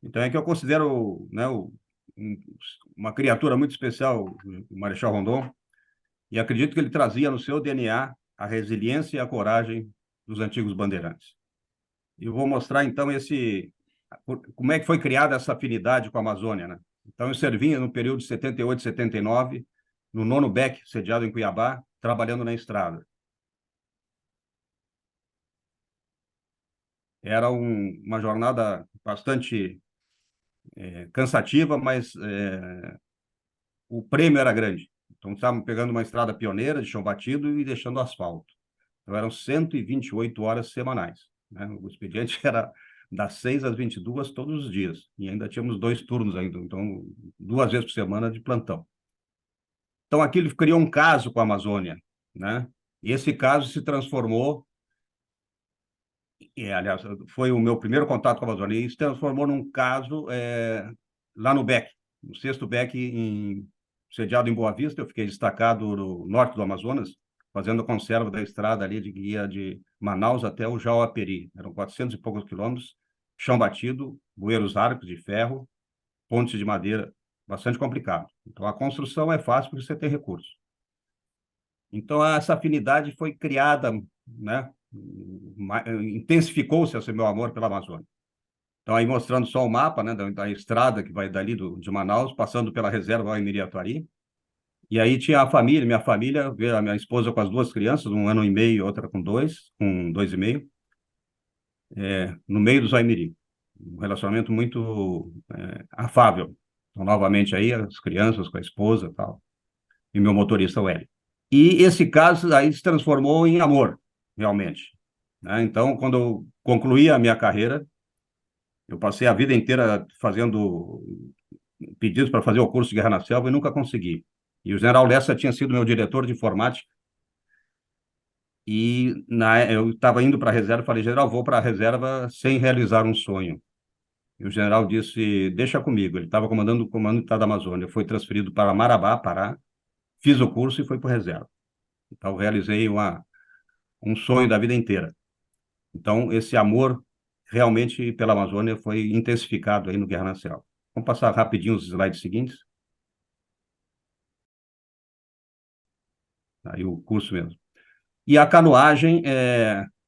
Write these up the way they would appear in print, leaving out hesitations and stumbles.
Então é que eu considero, né, um- uma criatura muito especial, o Marechal Rondon, e acredito que ele trazia no seu DNA a resiliência e a coragem dos antigos bandeirantes. E eu vou mostrar, então, como é que foi criada essa afinidade com a Amazônia, né? Então, eu servia no período de 78, 79, no nono BEC, sediado em Cuiabá, trabalhando na estrada. Era uma jornada bastante cansativa, mas o prêmio era grande. Então, estávamos pegando uma estrada pioneira de chão batido e deixando asfalto. Então, eram 128 horas semanais, né? O expediente era das 6 às 22 todos os dias. E ainda tínhamos 2 turnos ainda, então 2 vezes por semana de plantão. Então, aquilo criou um caso com a Amazônia, né? E esse caso se transformou, aliás, foi o meu primeiro contato com a Amazônia, e se transformou num caso lá no BEC, no sexto BEC, sediado em Boa Vista. Eu fiquei destacado no norte do Amazonas, fazendo a conserva da estrada ali de guia de Manaus até o Jauaperi. Eram 400 e poucos quilômetros, chão batido, bueiros arcos de ferro, pontes de madeira, bastante complicado. Então, a construção é fácil porque você tem recursos. Então, essa afinidade foi criada, né? Intensificou-se esse meu amor pela Amazônia. Então, aí mostrando só o mapa, né, da estrada que vai dali de Manaus, passando pela reserva lá em Miriatuari. E aí tinha a família, minha família, a minha esposa com as 2 crianças, 1 ano e meio, outra com 2 e meio, no meio do Zaimiri. Um relacionamento muito afável. Então, novamente aí, as crianças com a esposa e tal, e meu motorista, o Hélio. E esse caso aí se transformou em amor, realmente, né? Então, quando eu concluí a minha carreira, eu passei a vida inteira fazendo pedidos para fazer o curso de Guerra na Selva e nunca consegui. E o general Lessa tinha sido meu diretor de informática, e eu estava indo para a reserva e falei, general, vou para a reserva sem realizar um sonho. E o general disse, deixa comigo. Ele estava comandando o Comando do Estado da Amazônia. Foi transferido para Marabá, Pará, fiz o curso e fui para a reserva. Então, realizei um sonho da vida inteira. Então, esse amor realmente pela Amazônia foi intensificado aí no Guerra na Selva. Vamos passar rapidinho os slides seguintes. Aí o curso mesmo. E a canoagem,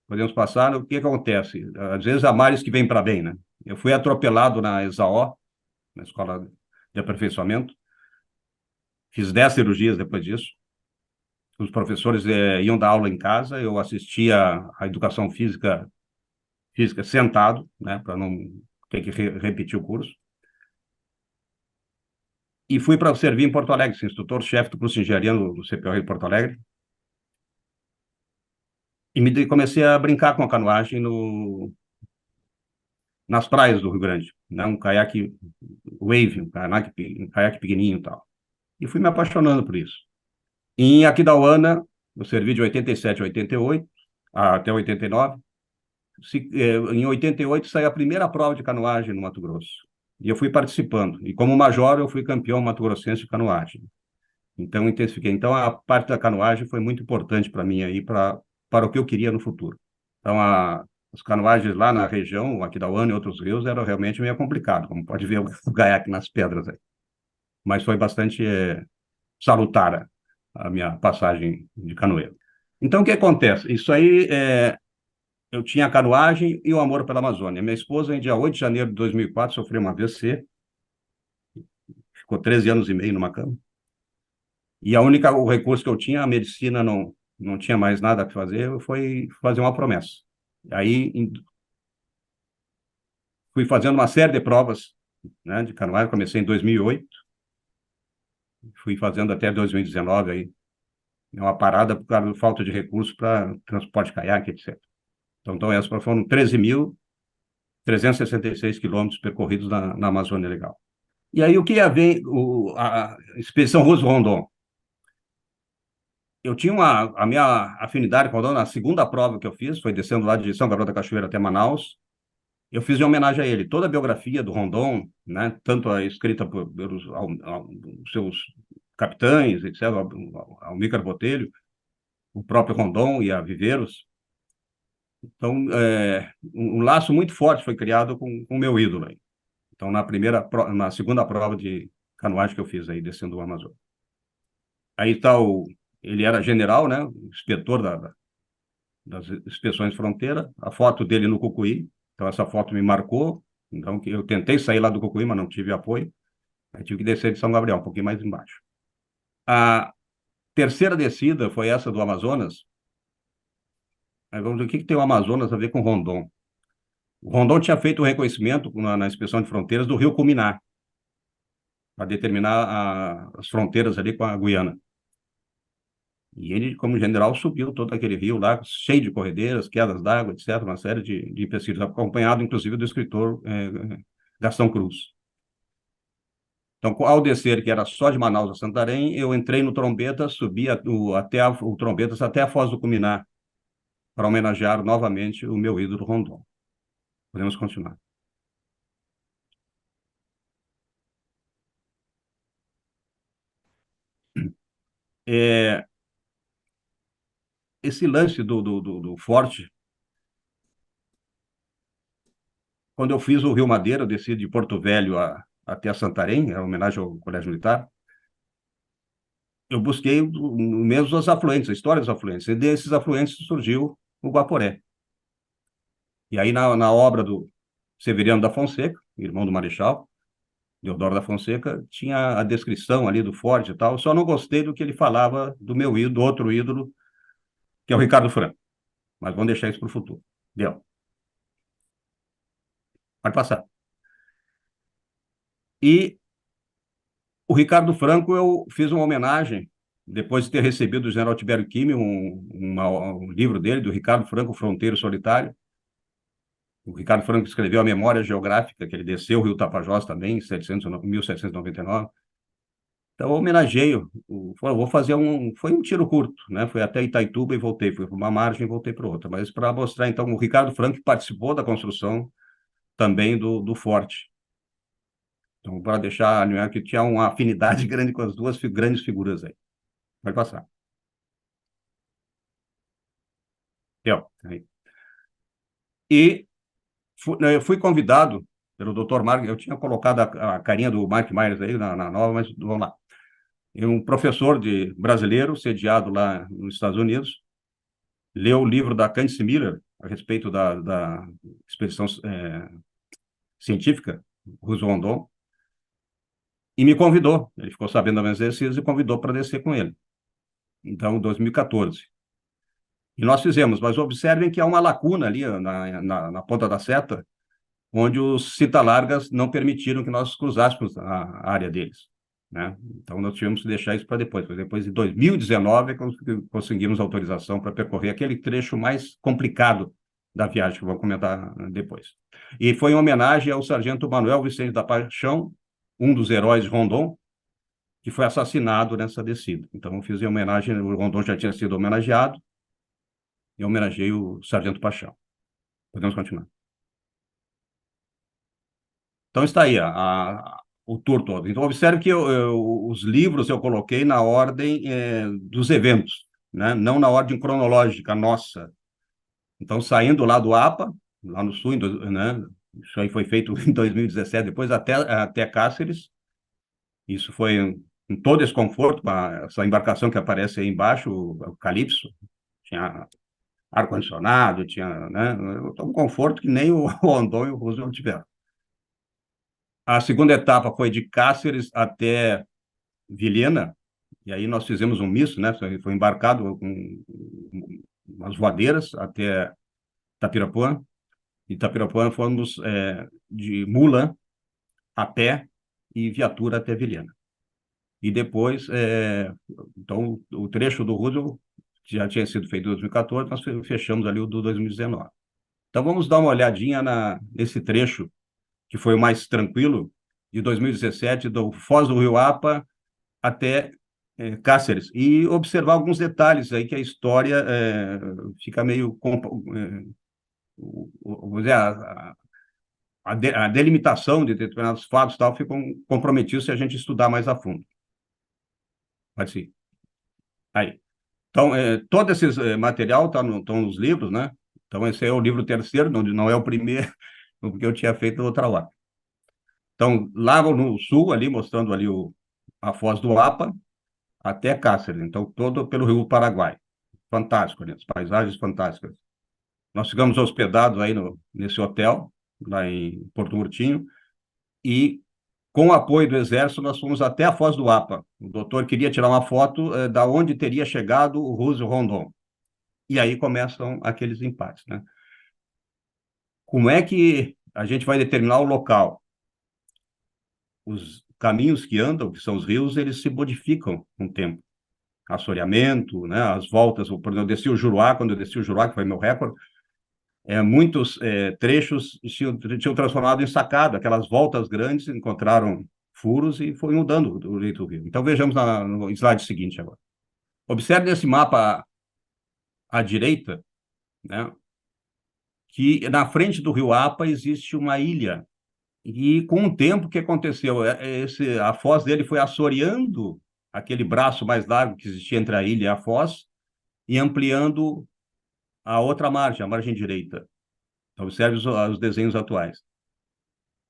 podemos passar, o que acontece? Às vezes há males que vêm para bem, né? Eu fui atropelado na ESAO, na Escola de Aperfeiçoamento, fiz 10 cirurgias depois disso. Os professores iam dar aula em casa, eu assistia a educação física sentado, né, para não ter que repetir o curso. E fui para servir em Porto Alegre, instrutor-chefe do curso de engenharia do CPOR de Porto Alegre. E comecei a brincar com a canoagem nas praias do Rio Grande, né? Um caiaque wave, um caiaque pequenininho e tal. E fui me apaixonando por isso. Em Aquidauana, eu servi de 87 a 88, até 89. Em 88 saiu a primeira prova de canoagem no Mato Grosso. E eu fui participando. E como major, eu fui campeão mato-grossense de canoagem. Então, intensifiquei. Então, a parte da canoagem foi muito importante para mim aí, para o que eu queria no futuro. Então, as canoagens lá na região, Aquidauana e outros rios, era realmente meio complicado, como pode ver o gaiaque nas pedras aí. Mas foi bastante salutar a minha passagem de canoeiro. Então, o que acontece? Isso aí, eu tinha a canoagem e o amor pela Amazônia. Minha esposa, em dia 8 de janeiro de 2004, sofreu uma AVC, ficou 13 anos e meio numa cama. E o recurso que eu tinha, a medicina não tinha mais nada a fazer, foi fazer uma promessa. Aí fui fazendo uma série de provas, né, de canoagem. Comecei em 2008, fui fazendo até 2019 aí, uma parada por causa da falta de recursos para transporte caiaque, etc. Então essas foram 13.366 quilômetros percorridos na Amazônia Legal. E aí o que ia ver a Expedição Roosevelt Rondon? Eu tinha a minha afinidade com o Rondon na segunda prova que eu fiz, foi descendo lá de São Gabriel da Cachoeira até Manaus. Eu fiz em homenagem a ele toda a biografia do Rondon, né, tanto a escrita pelos seus capitães, etc., ao Mícar Botelho, o próprio Rondon e a Viveiros. Então, um laço muito forte foi criado com o meu ídolo aí. Então, na segunda prova de canoagem que eu fiz aí, descendo o Amazonas. Aí está ele era general, né? Inspetor das inspeções de fronteira, a foto dele no Cucuí, então essa foto me marcou, então eu tentei sair lá do Cucuí, mas não tive apoio, aí tive que descer de São Gabriel, um pouquinho mais embaixo. A terceira descida foi essa do Amazonas. Aí vamos ver o que tem o Amazonas a ver com Rondon. O Rondon tinha feito o reconhecimento na inspeção de fronteiras do rio Cuminá, para determinar as fronteiras ali com a Guiana. E ele, como general, subiu todo aquele rio lá, cheio de corredeiras, quedas d'água, etc., uma série de pesquisas, acompanhado, inclusive, do escritor Gastão Cruz. Então, ao descer, que era só de Manaus a Santarém, eu entrei no Trombetas, subi o Trombetas até a Foz do Cuminá, para homenagear novamente o meu ídolo Rondon. Podemos continuar. É, esse lance do forte, quando eu fiz o Rio Madeira, eu desci de Porto Velho até a Santarém, era homenagem ao Colégio Militar, eu busquei mesmo os afluentes, a história dos afluentes, e desses afluentes surgiu o Guaporé. E aí, na obra do Severiano da Fonseca, irmão do Marechal, Deodoro da Fonseca, tinha a descrição ali do forte e tal, eu só não gostei do que ele falava do meu ídolo, do outro ídolo, que é o Ricardo Franco. Mas vamos deixar isso para o futuro. Deu. Pode passar. E o Ricardo Franco, eu fiz uma homenagem, depois de ter recebido do general Tibério Kimi um livro dele, do Ricardo Franco, Fronteiro Solitário. O Ricardo Franco escreveu a Memória Geográfica, que ele desceu o Rio Tapajós também, em 1799. Então, eu homenageio, vou fazer foi um tiro curto, né? Foi até Itaituba e voltei, fui para uma margem e voltei para outra, mas para mostrar, então, o Ricardo Franco participou da construção também do forte. Então, para deixar alinhado que tinha uma afinidade grande com as duas grandes figuras aí. Vai passar. Aí. E eu fui convidado pelo Dr. Mark, eu tinha colocado a carinha do Mike Myers aí na nova, mas vamos lá. E um professor brasileiro, sediado lá nos Estados Unidos, leu o livro da Candice Miller a respeito da expedição científica Rondon e me convidou. Ele ficou sabendo da minha exercício e convidou para descer com ele. Então, 2014. E nós fizemos, mas observem que há uma lacuna ali na ponta da seta, onde os cita-largas não permitiram que nós cruzássemos a área deles. Né? Então, nós tivemos que deixar isso para depois. Foi depois de 2019 que conseguimos autorização para percorrer aquele trecho mais complicado da viagem, que eu vou comentar depois. E foi em homenagem ao sargento Manuel Vicente da Paixão, um dos heróis de Rondon, que foi assassinado nessa descida. Então, eu fiz em homenagem, o Rondon já tinha sido homenageado, e homenageei o sargento Paixão. Podemos continuar. Então está aí o tour todo. Então observe que os livros eu coloquei na ordem dos eventos, né? Não na ordem cronológica nossa. Então, saindo lá do APA, lá no sul, né? Isso aí foi feito em 2017, depois até Cáceres. Isso foi em todo esse conforto, com essa embarcação que aparece aí embaixo, o Calypso, tinha ar-condicionado, tinha, né? Um conforto que nem o Rondon e o Roosevelt tiveram. A segunda etapa foi de Cáceres até Vilhena, e aí nós fizemos um misto, né? Foi embarcado com umas voadeiras até Tapirapuã, e Tapirapuã fomos de mula a pé e viatura até Vilhena. E depois, então, o trecho do Roosevelt já tinha sido feito em 2014, nós fechamos ali o do 2019. Então, vamos dar uma olhadinha nesse trecho, que foi o mais tranquilo, de 2017, do Foz do Rio Apa até Cáceres, e observar alguns detalhes aí que a história fica meio... vamos dizer, a delimitação de determinados fatos tal, ficam comprometidos se a gente estudar mais a fundo. Pode ser. Aí. Então, todo esse material estão nos livros, né? Então, esse é o livro terceiro, não é o primeiro, porque eu tinha feito outra hora. Então, lá no sul, ali, mostrando ali a Foz do Apa, até Cáceres, então todo pelo Rio Paraguai. Fantástico, né? As paisagens fantásticas. Nós ficamos hospedados aí nesse hotel, lá em Porto Murtinho, e com o apoio do Exército, nós fomos até a Foz do Apa. O doutor queria tirar uma foto da onde teria chegado o Roosevelt Rondon. E aí começam aqueles empates, né? Como é que a gente vai determinar o local? Os caminhos que andam, que são os rios, eles se modificam com o tempo. Assoreamento, né? As voltas, por exemplo, eu desci o Juruá, quando eu desci o Juruá, que foi meu recorde, muitos trechos tinham transformado em sacada, aquelas voltas grandes encontraram furos e foi mudando o leito do rio. Então vejamos no slide seguinte agora. Observe nesse mapa à direita, né, que na frente do rio Apa existe uma ilha. E com o tempo, o que aconteceu? A foz dele foi assoreando aquele braço mais largo que existia entre a ilha e a foz e ampliando a outra margem, a margem direita. Então, observe os desenhos atuais.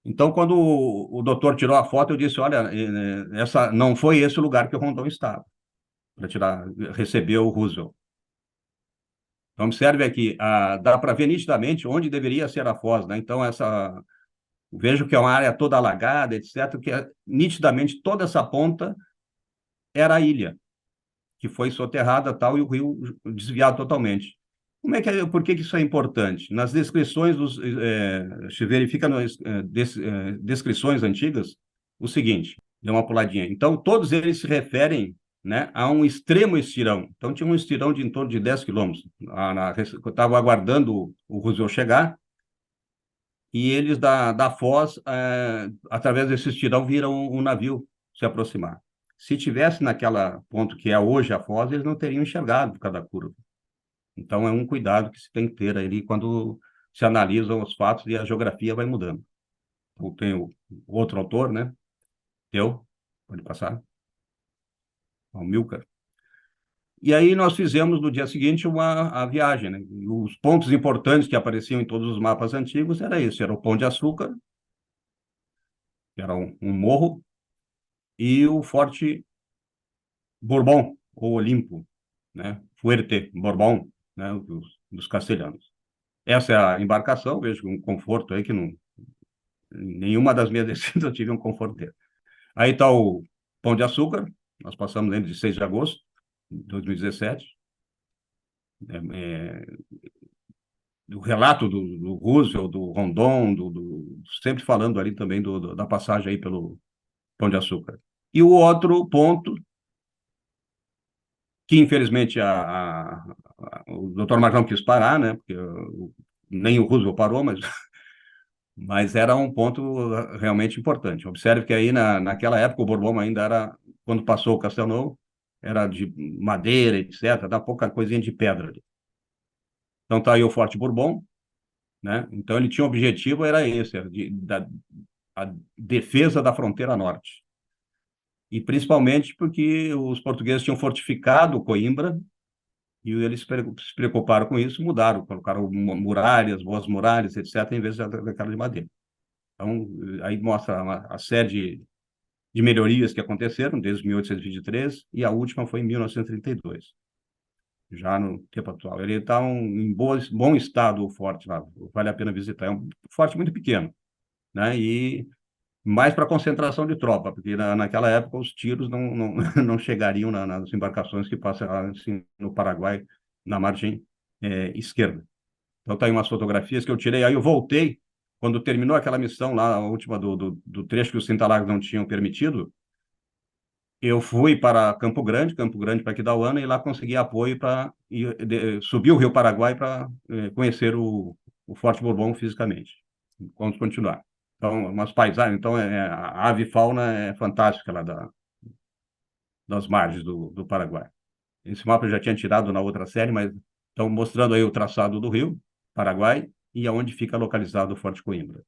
Então, quando o doutor tirou a foto, eu disse, olha, essa não foi esse o lugar que o Rondon estava, para receber o Roosevelt. Então, observe aqui, dá para ver nitidamente onde deveria ser a foz, né? Então, vejo que é uma área toda alagada, etc., que nitidamente toda essa ponta era a ilha, que foi soterrada tal, e o rio desviado totalmente. Por que isso é importante? Nas descrições, se verifica nas descrições antigas o seguinte, dê uma puladinha. Então, todos eles se referem, né, a um extremo estirão. Então, tinha um estirão de em torno de 10 quilômetros. Eu estava aguardando o Roosevelt chegar, e eles da Foz, através desse estirão, viram um navio se aproximar. Se tivesse naquela ponto que é hoje a Foz, eles não teriam enxergado por causa da curva. Então, é um cuidado que se tem que ter ali quando se analisam os fatos e a geografia vai mudando. Então, tem o outro autor, né? Pode passar, o Milcar. E aí nós fizemos no dia seguinte a viagem, né? E os pontos importantes que apareciam em todos os mapas antigos era isso, era o Pão de Açúcar, que era um morro, e o Forte Bourbon, ou Olimpo, né? Fuerte Bourbon, né? Dos castelhanos. Essa é a embarcação, vejo um conforto aí que não, nenhuma das minhas descidas eu tive um conforto dele. Aí está o Pão de Açúcar, nós passamos nele de 6 de agosto de 2017. É, o relato do Roosevelt, do Rondon, sempre falando ali também da passagem aí pelo Pão de Açúcar. E o outro ponto, que infelizmente o Dr. Marcão quis parar, né? Porque nem o Roosevelt parou, mas era um ponto realmente importante. Observe que aí naquela época o Bourbon ainda era, quando passou o Castelnau, era de madeira, etc., dá pouca coisinha de pedra ali. Então tá aí o Forte Bourbon, né? Então ele tinha o objetivo, era esse, a defesa da fronteira norte. E principalmente porque os portugueses tinham fortificado Coimbra e eles se preocuparam com isso, mudaram, colocaram muralhas, boas muralhas, etc., em vez daquela de madeira. Então, aí mostra a série de melhorias que aconteceram desde 1823 e a última foi em 1932, já no tempo atual. Ele está em bom estado, o forte lá, vale a pena visitar. É um forte muito pequeno, né? E mais para concentração de tropa, porque naquela época os tiros não chegariam nas embarcações que passam assim, no Paraguai, na margem esquerda. Então, tá aí umas fotografias que eu tirei. Aí eu voltei, quando terminou aquela missão lá, a última do trecho que os Cintalagos não tinham permitido, eu fui para Campo Grande para Aquidauana, e lá consegui apoio para subir o Rio Paraguai para conhecer o Forte Bourbon fisicamente. Vamos continuar. Então, umas paisagens. Então, a avifauna é fantástica lá das margens do Paraguai. Esse mapa eu já tinha tirado na outra série, mas estão mostrando aí o traçado do rio Paraguai e aonde fica localizado o Forte Coimbra.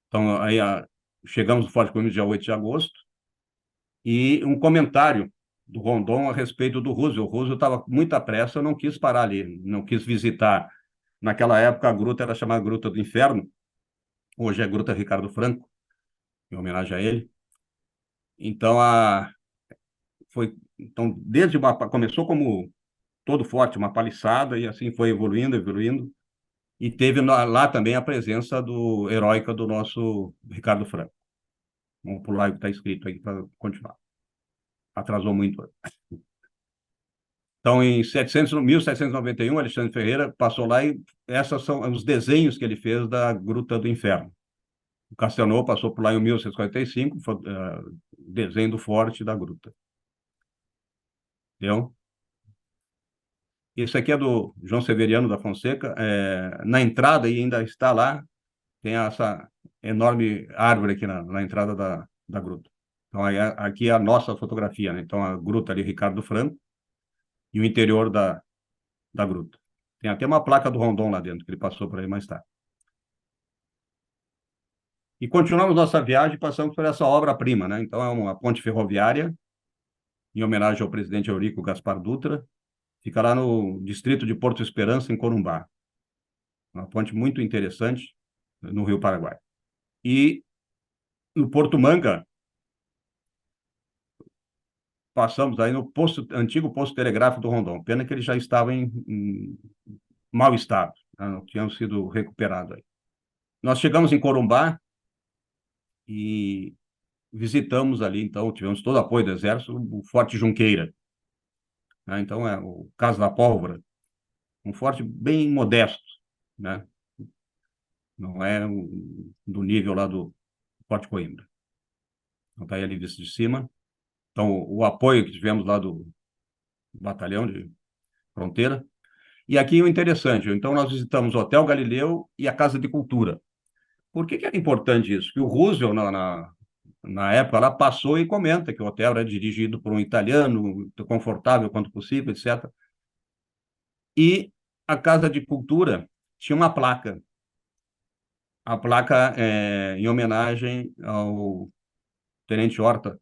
Então, aí chegamos no Forte Coimbra dia 8 de agosto, e um comentário do Rondon a respeito do Roosevelt. O Roosevelt estava com muita pressa, eu não quis parar ali, não quis visitar. Naquela época, a gruta era chamada Gruta do Inferno, hoje é Gruta Ricardo Franco, em homenagem a ele. Então, começou como todo forte, uma paliçada, e assim foi evoluindo, evoluindo. E teve lá também a presença heróica do nosso Ricardo Franco. Vamos pular o que está escrito aí para continuar. Atrasou muito. Então, em 1791, Alexandre Ferreira passou lá e esses são os desenhos que ele fez da Gruta do Inferno. O Castelnau passou por lá em 1645, foi, desenho do forte da gruta. Entendeu? Isso aqui é do João Severiano da Fonseca. Na entrada, e ainda está lá, tem essa enorme árvore aqui na entrada da gruta. Então, aqui é a nossa fotografia, né? Então, a gruta ali, Ricardo Franco, e o interior da gruta. Tem até uma placa do Rondon lá dentro, que ele passou por aí mais tarde. E continuamos nossa viagem e passamos por essa obra-prima, né? Então, é uma ponte ferroviária, em homenagem ao presidente Eurico Gaspar Dutra, fica lá no distrito de Porto Esperança, em Corumbá. Uma ponte muito interessante, no Rio Paraguai. E no Porto Manga, passamos aí no antigo posto telegráfico do Rondon. Pena que ele já estava em mau estado, né? Não tinham sido recuperado aí. Nós chegamos em Corumbá e visitamos ali, então, tivemos todo o apoio do Exército, o Forte Junqueira, né? Então, é o Caso da Pólvora, um forte bem modesto, né? Não é do nível lá do Forte Coimbra. Então, está aí ali visto de cima. Então, o apoio que tivemos lá do batalhão de fronteira. E aqui o interessante, então nós visitamos o Hotel Galileu e a Casa de Cultura. Por que era importante isso? Que o Roosevelt, na época, lá passou e comenta que o hotel era dirigido por um italiano, confortável quanto possível, etc. E a Casa de Cultura tinha uma placa. A placa é em homenagem ao Tenente Horta.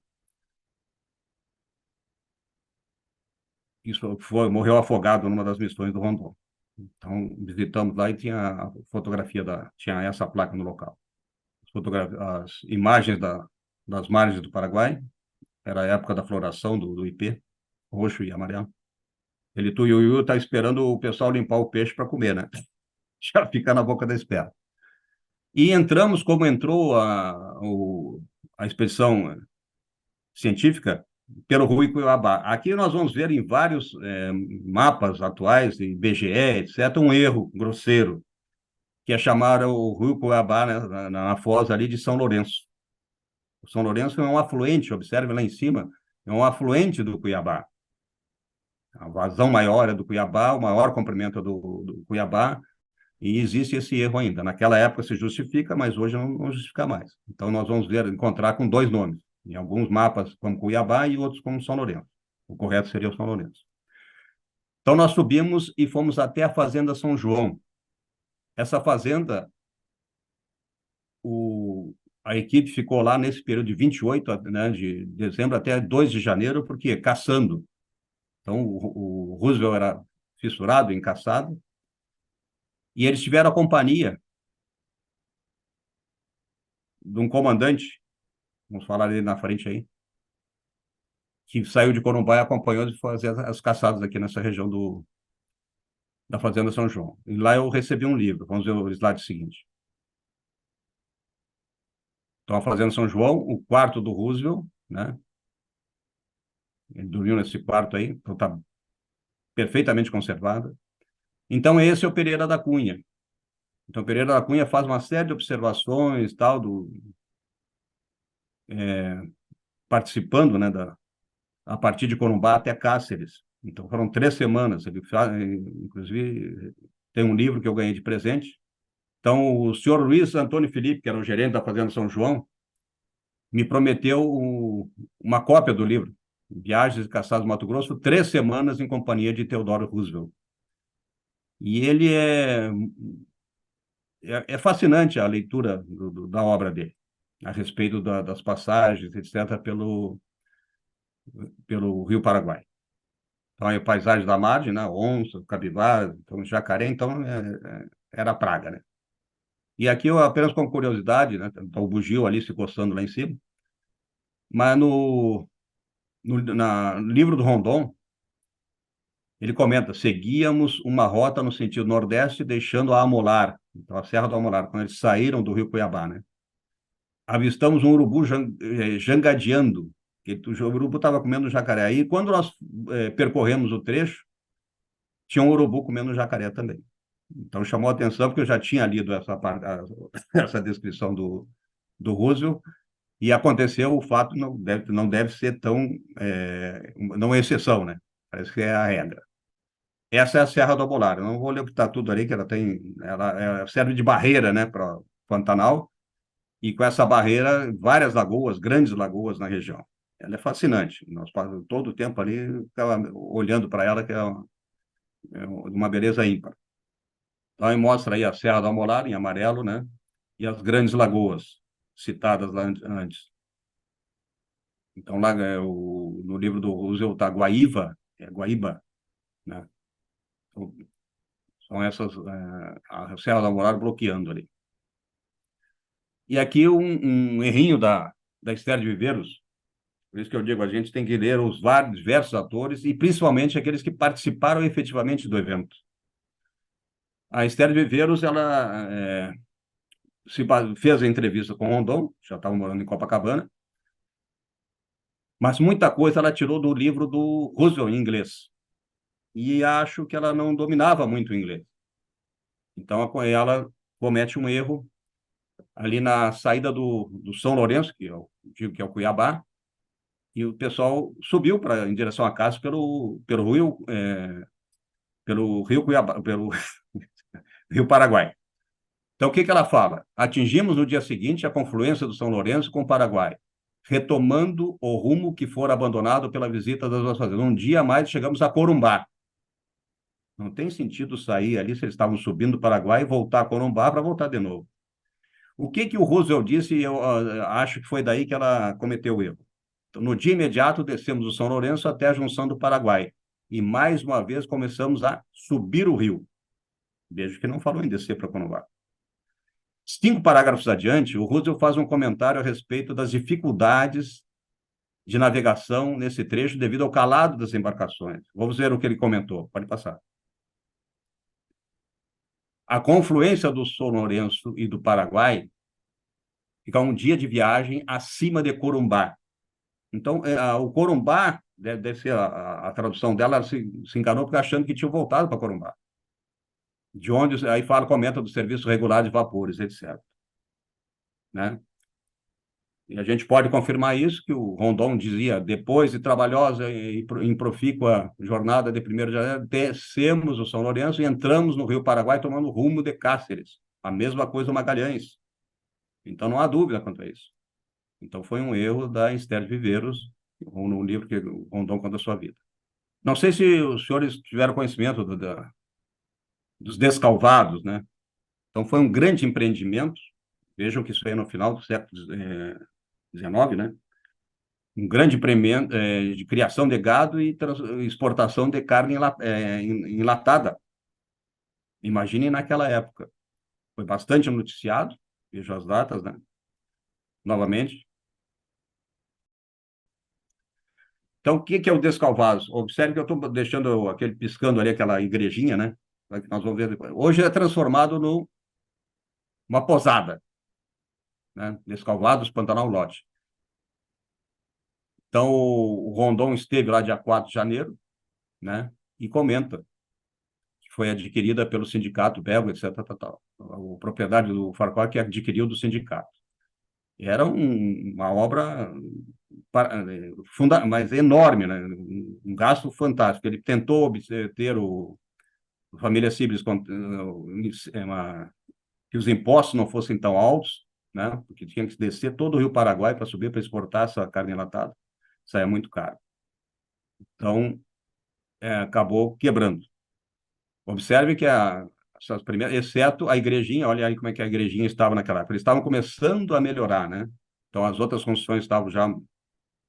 Isso morreu afogado numa das missões do Rondon. Então, visitamos lá e tinha a fotografia tinha essa placa no local. As imagens das margens do Paraguai, era a época da floração do ipê, roxo e amarelo. Ele, Tuiuiu, está esperando o pessoal limpar o peixe para comer, né? Já fica na boca da espera. E entramos, como entrou a expedição científica, pelo Rui Cuiabá. Aqui nós vamos ver em vários mapas atuais, de IBGE, etc., um erro grosseiro, que é chamar o Rio Cuiabá, né, na foz ali de São Lourenço. O São Lourenço é um afluente, observe lá em cima, é um afluente do Cuiabá. A vazão maior é do Cuiabá, o maior comprimento é do Cuiabá, e existe esse erro ainda. Naquela época se justifica, mas hoje não justifica mais. Então nós vamos encontrar com dois nomes, em alguns mapas como Cuiabá e outros como São Lourenço. O correto seria o São Lourenço. Então nós subimos e fomos até a Fazenda São João. Essa fazenda, a equipe ficou lá nesse período de 28, né, de dezembro até 2 de janeiro, porque caçando. Então, o Roosevelt era fissurado em caçado, e eles tiveram a companhia de um comandante, vamos falar dele na frente aí, que saiu de Corumbá e acompanhou de fazer as caçadas aqui nessa região da Fazenda São João. E lá eu recebi um livro, vamos ver o slide seguinte. Então, a Fazenda São João, o quarto do Roosevelt, né? Ele dormiu nesse quarto aí, então está perfeitamente conservado. Então, esse é o Pereira da Cunha. Então, Pereira da Cunha faz uma série de observações, tal, participando, né, a partir de Corumbá até Cáceres. Então, foram 3 semanas. Inclusive, tem um livro que eu ganhei de presente. Então, o senhor Luiz Antônio Felipe, que era o gerente da Fazenda São João, me prometeu uma cópia do livro, Viagens e Caçados do Mato Grosso, 3 semanas em companhia de Theodore Roosevelt. E ele é fascinante a leitura da obra dele, a respeito das passagens, etc., pelo Rio Paraguai. Então, é paisagem da margem, né? Onça, capivara, então, jacaré, então era praga, né? E aqui, eu apenas com curiosidade, né? Tá o bugio ali se coçando lá em cima. Mas no livro do Rondon, ele comenta: seguíamos uma rota no sentido nordeste, deixando a Amolar, então a Serra do Amolar, quando eles saíram do Rio Cuiabá, né? Avistamos um urubu jangadeando, que o urubu estava comendo jacaré. Aí, quando nós percorremos o trecho, tinha um urubu comendo jacaré também. Então, chamou a atenção, porque eu já tinha lido essa, essa descrição do Roosevelt, e aconteceu o fato, não deve ser tão, não é exceção, né? Parece que é a regra. Essa é a Serra do Amolar. Eu não vou ler tudo ali, que ela serve de barreira, né, para o Pantanal, e com essa barreira, várias lagoas, grandes lagoas na região. Ela é fascinante. Nós passamos todo o tempo ali olhando para ela, que uma beleza ímpar. Então, aí mostra aí a Serra do Amolar, em amarelo, né, e as grandes lagoas, citadas lá antes. Então, lá no livro do Roosevelt está Guaíba, Guaíba, né? Então, são essas, a Serra do Amolar bloqueando ali. E aqui um errinho da Esther de Viveiros. Por isso que eu digo, a gente tem que ler os vários, diversos atores e principalmente aqueles que participaram efetivamente do evento. A Esther de Viveiros, ela fez a entrevista com o Rondon, já estava morando em Copacabana, mas muita coisa ela tirou do livro do Roosevelt em inglês. E acho que ela não dominava muito o inglês. Então, ela comete um erro ali na saída do São Lourenço, que eu digo que é o Cuiabá, e o pessoal subiu em direção a casa pelo Rio Cuiabá, pelo Rio Paraguai. Então, o que ela fala? Atingimos no dia seguinte a confluência do São Lourenço com o Paraguai, retomando o rumo que fora abandonado pela visita das duas fazendas. Um dia a mais chegamos a Corumbá. Não tem sentido sair ali, se eles estavam subindo o Paraguai, e voltar a Corumbá para voltar de novo. O que o Roosevelt disse, e eu acho que foi daí que ela cometeu o erro. Então, no dia imediato, descemos o São Lourenço até a junção do Paraguai. E, mais uma vez, começamos a subir o rio. Vejo que não falou em descer para Corumbá. 5 parágrafos adiante, o Roosevelt faz um comentário a respeito das dificuldades de navegação nesse trecho devido ao calado das embarcações. Vamos ver o que ele comentou. Pode passar. A confluência do São Lourenço e do Paraguai fica um dia de viagem acima de Corumbá. Então, o Corumbá, deve ser a tradução dela, se enganou porque achando que tinha voltado para Corumbá. De onde, aí comenta do serviço regular de vapores, etc. Né? E a gente pode confirmar isso, que o Rondon dizia: depois de trabalhosa e improfícua jornada de 1º de janeiro, descemos o São Lourenço e entramos no Rio Paraguai tomando rumo de Cáceres. A mesma coisa do Magalhães. Então, não há dúvida quanto a isso. Então, foi um erro da Esther Viveiros, no livro que o Rondon conta a sua vida. Não sei se os senhores tiveram conhecimento dos descalvados, né? Então, foi um grande empreendimento. Vejam que isso aí é no final do século XIX, né? Um grande empreendimento de criação de gado e exportação de carne enlatada. Imaginem naquela época. Foi bastante noticiado, vejo as datas, né? Novamente. Então, o que é o Descalvados? Observe que eu estou deixando aquele piscando ali, aquela igrejinha, né? Que nós vamos ver depois. Hoje é transformado numa posada, né? Descalvados, Pantanal Lodge. Então, o Rondon esteve lá dia 4 de janeiro, né? E comenta que foi adquirida pelo sindicato belga, etc. O proprietário do Farquhar que adquiriu do sindicato. Era uma obra mas enorme, né? Um gasto fantástico. Ele tentou ter a família Sibres que os impostos não fossem tão altos, né? Porque tinha que descer todo o Rio Paraguai para subir para exportar essa carne enlatada. Saia muito caro. Então, acabou quebrando. Observe que essas primeiras, exceto a igrejinha, olha aí como é que a igrejinha estava naquela época. Eles estavam começando a melhorar, né? Então, as outras construções estavam já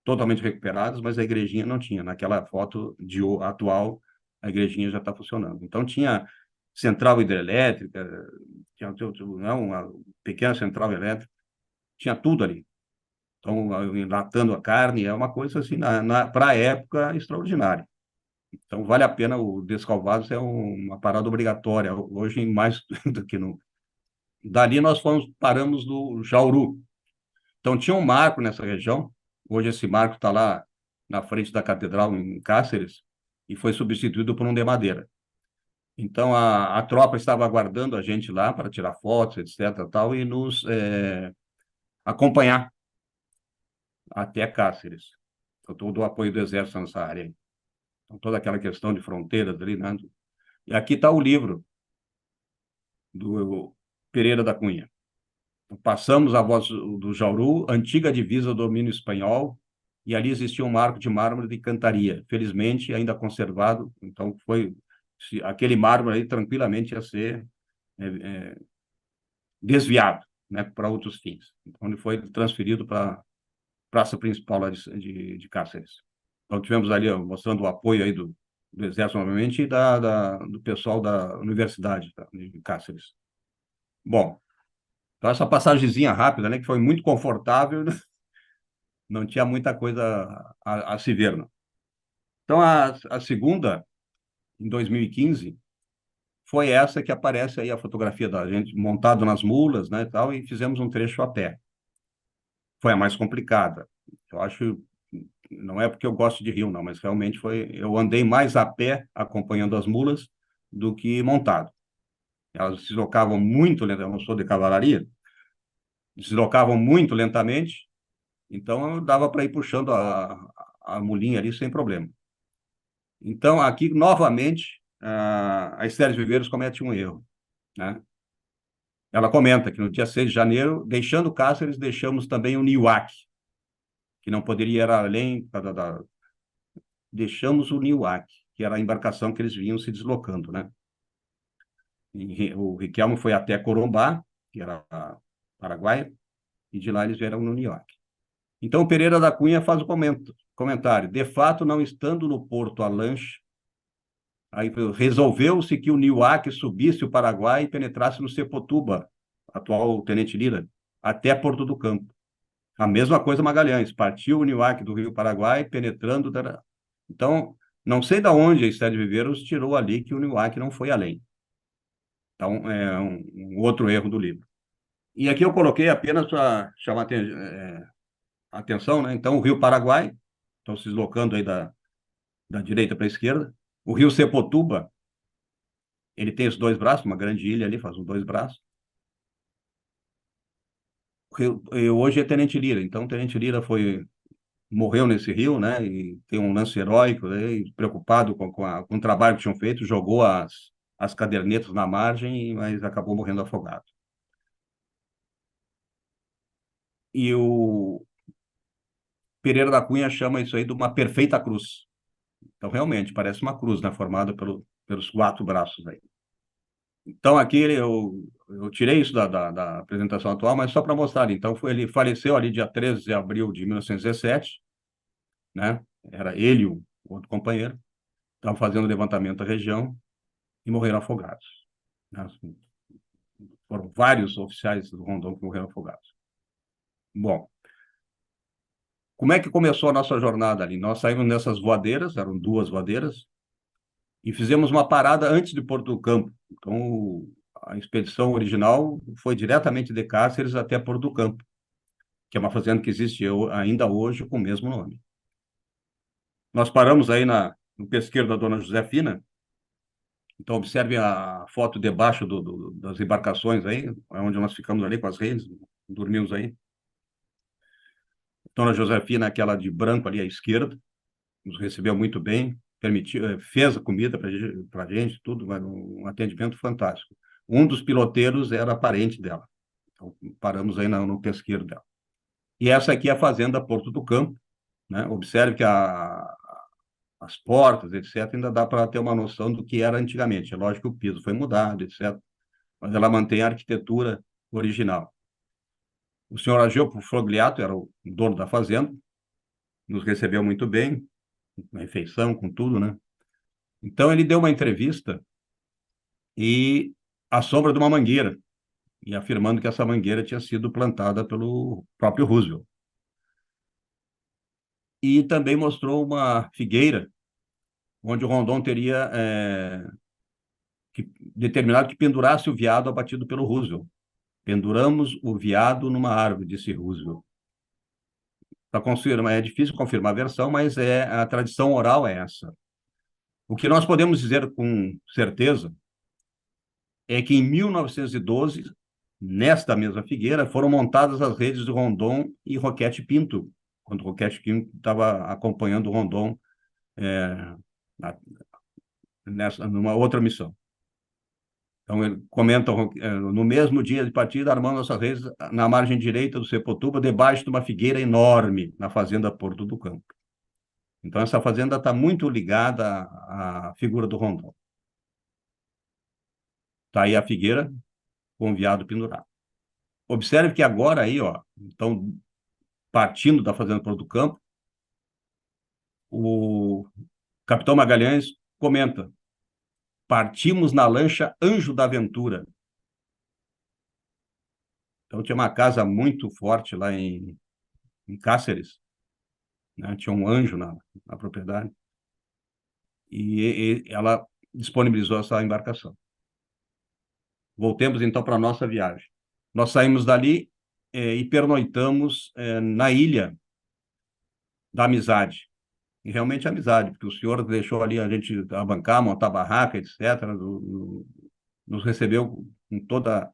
totalmente recuperadas, mas a igrejinha não tinha. Naquela foto atual, a igrejinha já está funcionando. Então, tinha central hidrelétrica, não, uma pequena central elétrica, tinha tudo ali. Então, enlatando a carne, é uma coisa assim, para a época, extraordinária. Então, vale a pena, o Descalvados é uma parada obrigatória, hoje mais do que nunca. Dali nós paramos no Jauru. Então, tinha um marco nessa região, hoje esse marco está lá na frente da catedral, em Cáceres, e foi substituído por um de madeira. Então, a tropa estava aguardando a gente lá para tirar fotos, etc., tal, e nos acompanhar até Cáceres. Então, todo o apoio do Exército nessa área. Então, toda aquela questão de fronteiras ali, né? E aqui está o livro do Pereira da Cunha. Então, passamos a voz do Jauru, antiga divisa do domínio espanhol, e ali existia um marco de mármore de cantaria, felizmente ainda conservado. Então, aquele mármore aí tranquilamente ia ser desviado, né, para outros fins. Então, ele foi transferido para a praça principal lá de Cáceres. Então, tivemos ali, ó, mostrando o apoio aí do Exército, novamente, e do pessoal da Universidade de Cáceres. Bom, então essa passagemzinha rápida, né, que foi muito confortável, não tinha muita coisa a se ver, não. Então, a segunda, em 2015, foi essa que aparece aí a fotografia da gente montado nas mulas, né, e tal, e fizemos um trecho a pé. Foi a mais complicada. Eu acho, não é porque eu gosto de rio, não, mas realmente eu andei mais a pé acompanhando as mulas do que montado. Elas se deslocavam muito lentamente, eu não sou de cavalaria, se deslocavam muito lentamente, então dava para ir puxando a mulinha ali sem problema. Então, aqui, novamente, a Esther de Viveiros comete um erro, né? Ela comenta que no dia 6 de janeiro, deixando Cáceres, deixamos também o Niuaque, que não poderia ir além deixamos o Niuaque, que era a embarcação que eles vinham se deslocando, né? E o Riquelme foi até Corumbá, que era Paraguai, e de lá eles vieram no Niuaque. Então, o Pereira da Cunha faz o comentário. De fato, não estando no porto a lancha, aí resolveu-se que o Niuaque subisse o Paraguai e penetrasse no Sepotuba, atual Tenente Lira, até Porto do Campo. A mesma coisa Magalhães, partiu o Niuaque do Rio Paraguai, penetrando... Então, não sei de onde a Esther de Viveiros tirou ali que o Niuaque não foi além. Então, é um outro erro do livro. E aqui eu coloquei apenas para chamar a atenção, né? Então, o Rio Paraguai, estão se deslocando aí da direita para a esquerda. O Rio Sepotuba, ele tem os dois braços, uma grande ilha ali, faz os dois braços. Hoje é Tenente Lira, então Tenente Lira morreu nesse rio, né? E tem um lance heróico, né, e preocupado com o trabalho que tinham feito, jogou as cadernetas na margem, mas acabou morrendo afogado. E o Pereira da Cunha chama isso aí de uma perfeita cruz. Então, realmente, parece uma cruz, né? Formada pelos quatro braços aí. Então, aqui eu tirei isso da apresentação atual, mas só para mostrar. Então, ele faleceu ali dia 13 de abril de 1917, né? Era ele e o outro companheiro. Estavam fazendo levantamento da região e morreram afogados, né? Assim, foram vários oficiais do Rondon que morreram afogados. Bom, como é que começou a nossa jornada ali? Nós saímos nessas voadeiras, eram duas voadeiras, e fizemos uma parada antes de Porto do Campo. Então, a expedição original foi diretamente de Cáceres até Porto do Campo, que é uma fazenda que existe ainda hoje com o mesmo nome. Nós paramos aí no pesqueiro da Dona Josefina. Então, observe a foto debaixo das embarcações aí, onde nós ficamos ali com as redes, dormimos aí. Dona Josefina, aquela de branco ali à esquerda, nos recebeu muito bem, fez a comida para a gente, tudo, um atendimento fantástico. Um dos piloteiros era parente dela. Então, paramos aí no pesqueiro dela. E essa aqui é a Fazenda Porto do Campo, né? Observe que as portas, etc., ainda dá para ter uma noção do que era antigamente. É lógico que o piso foi mudado, etc., mas ela mantém a arquitetura original. O senhor Ageu Fogliato era o dono da fazenda, nos recebeu muito bem, com refeição, com tudo, né? Então, ele deu uma entrevista e à sombra de uma mangueira. e afirmando que essa mangueira tinha sido plantada pelo próprio Roosevelt. E também mostrou uma figueira onde o Rondon teria determinado que pendurasse o veado abatido pelo Roosevelt. Penduramos o veado numa árvore, disse Roosevelt. Para confirmar, é difícil confirmar a versão, mas a tradição oral é essa. O que nós podemos dizer com certeza é que em 1912, nesta mesma figueira, foram montadas as redes de Rondon e Roquete Pinto, quando o Roquete Pinto estava acompanhando o Rondon numa outra missão. Então, ele comenta, no mesmo dia de partida, armando nossas redes na margem direita do Sepotuba, debaixo de uma figueira enorme, na fazenda Porto do Campo. Então, essa fazenda está muito ligada à figura do Rondon. Está aí a figueira com o veado pendurado. Observe que agora aí, ó, então, partindo da fazenda Porto do Campo, o capitão Magalhães comenta: partimos na lancha Anjo da Aventura. Então, tinha uma casa muito forte lá em Cáceres, né? Tinha um anjo na propriedade, e ela disponibilizou essa embarcação. Voltemos, então, para a nossa viagem. Nós saímos dali e pernoitamos na Ilha da Amizade. E realmente amizade, porque o senhor deixou ali a gente abancar, montar barraca, etc., nos recebeu com toda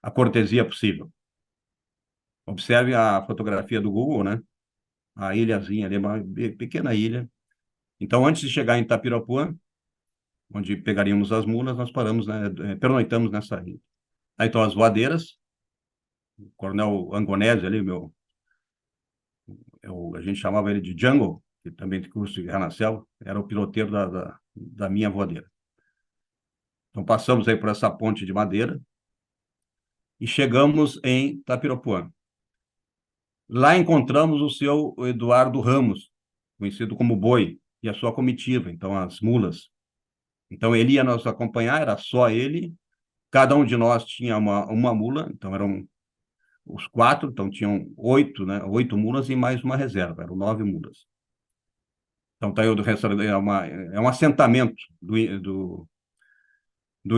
a cortesia possível. Observe a fotografia do Google, né? A ilhazinha ali, uma pequena ilha. Então, antes de chegar em Itapiropuã, onde pegaríamos as mulas, nós paramos, né, pernoitamos nessa ilha. Aí estão as voadeiras, o coronel Angonese ali, a gente chamava ele de Jungle, que também tem curso de guerra na selva, era o piloteiro da minha voadeira. Então, passamos aí por essa ponte de madeira e chegamos em Itapiropuã. Lá encontramos o seu Eduardo Ramos, conhecido como Boi, e a sua comitiva, então as mulas. Então ele ia nos acompanhar, era só ele, cada um de nós tinha uma mula, então eram os 4, então tinham 8, né, 8 mulas e mais uma reserva, eram 9 mulas. Então tá aí é um assentamento do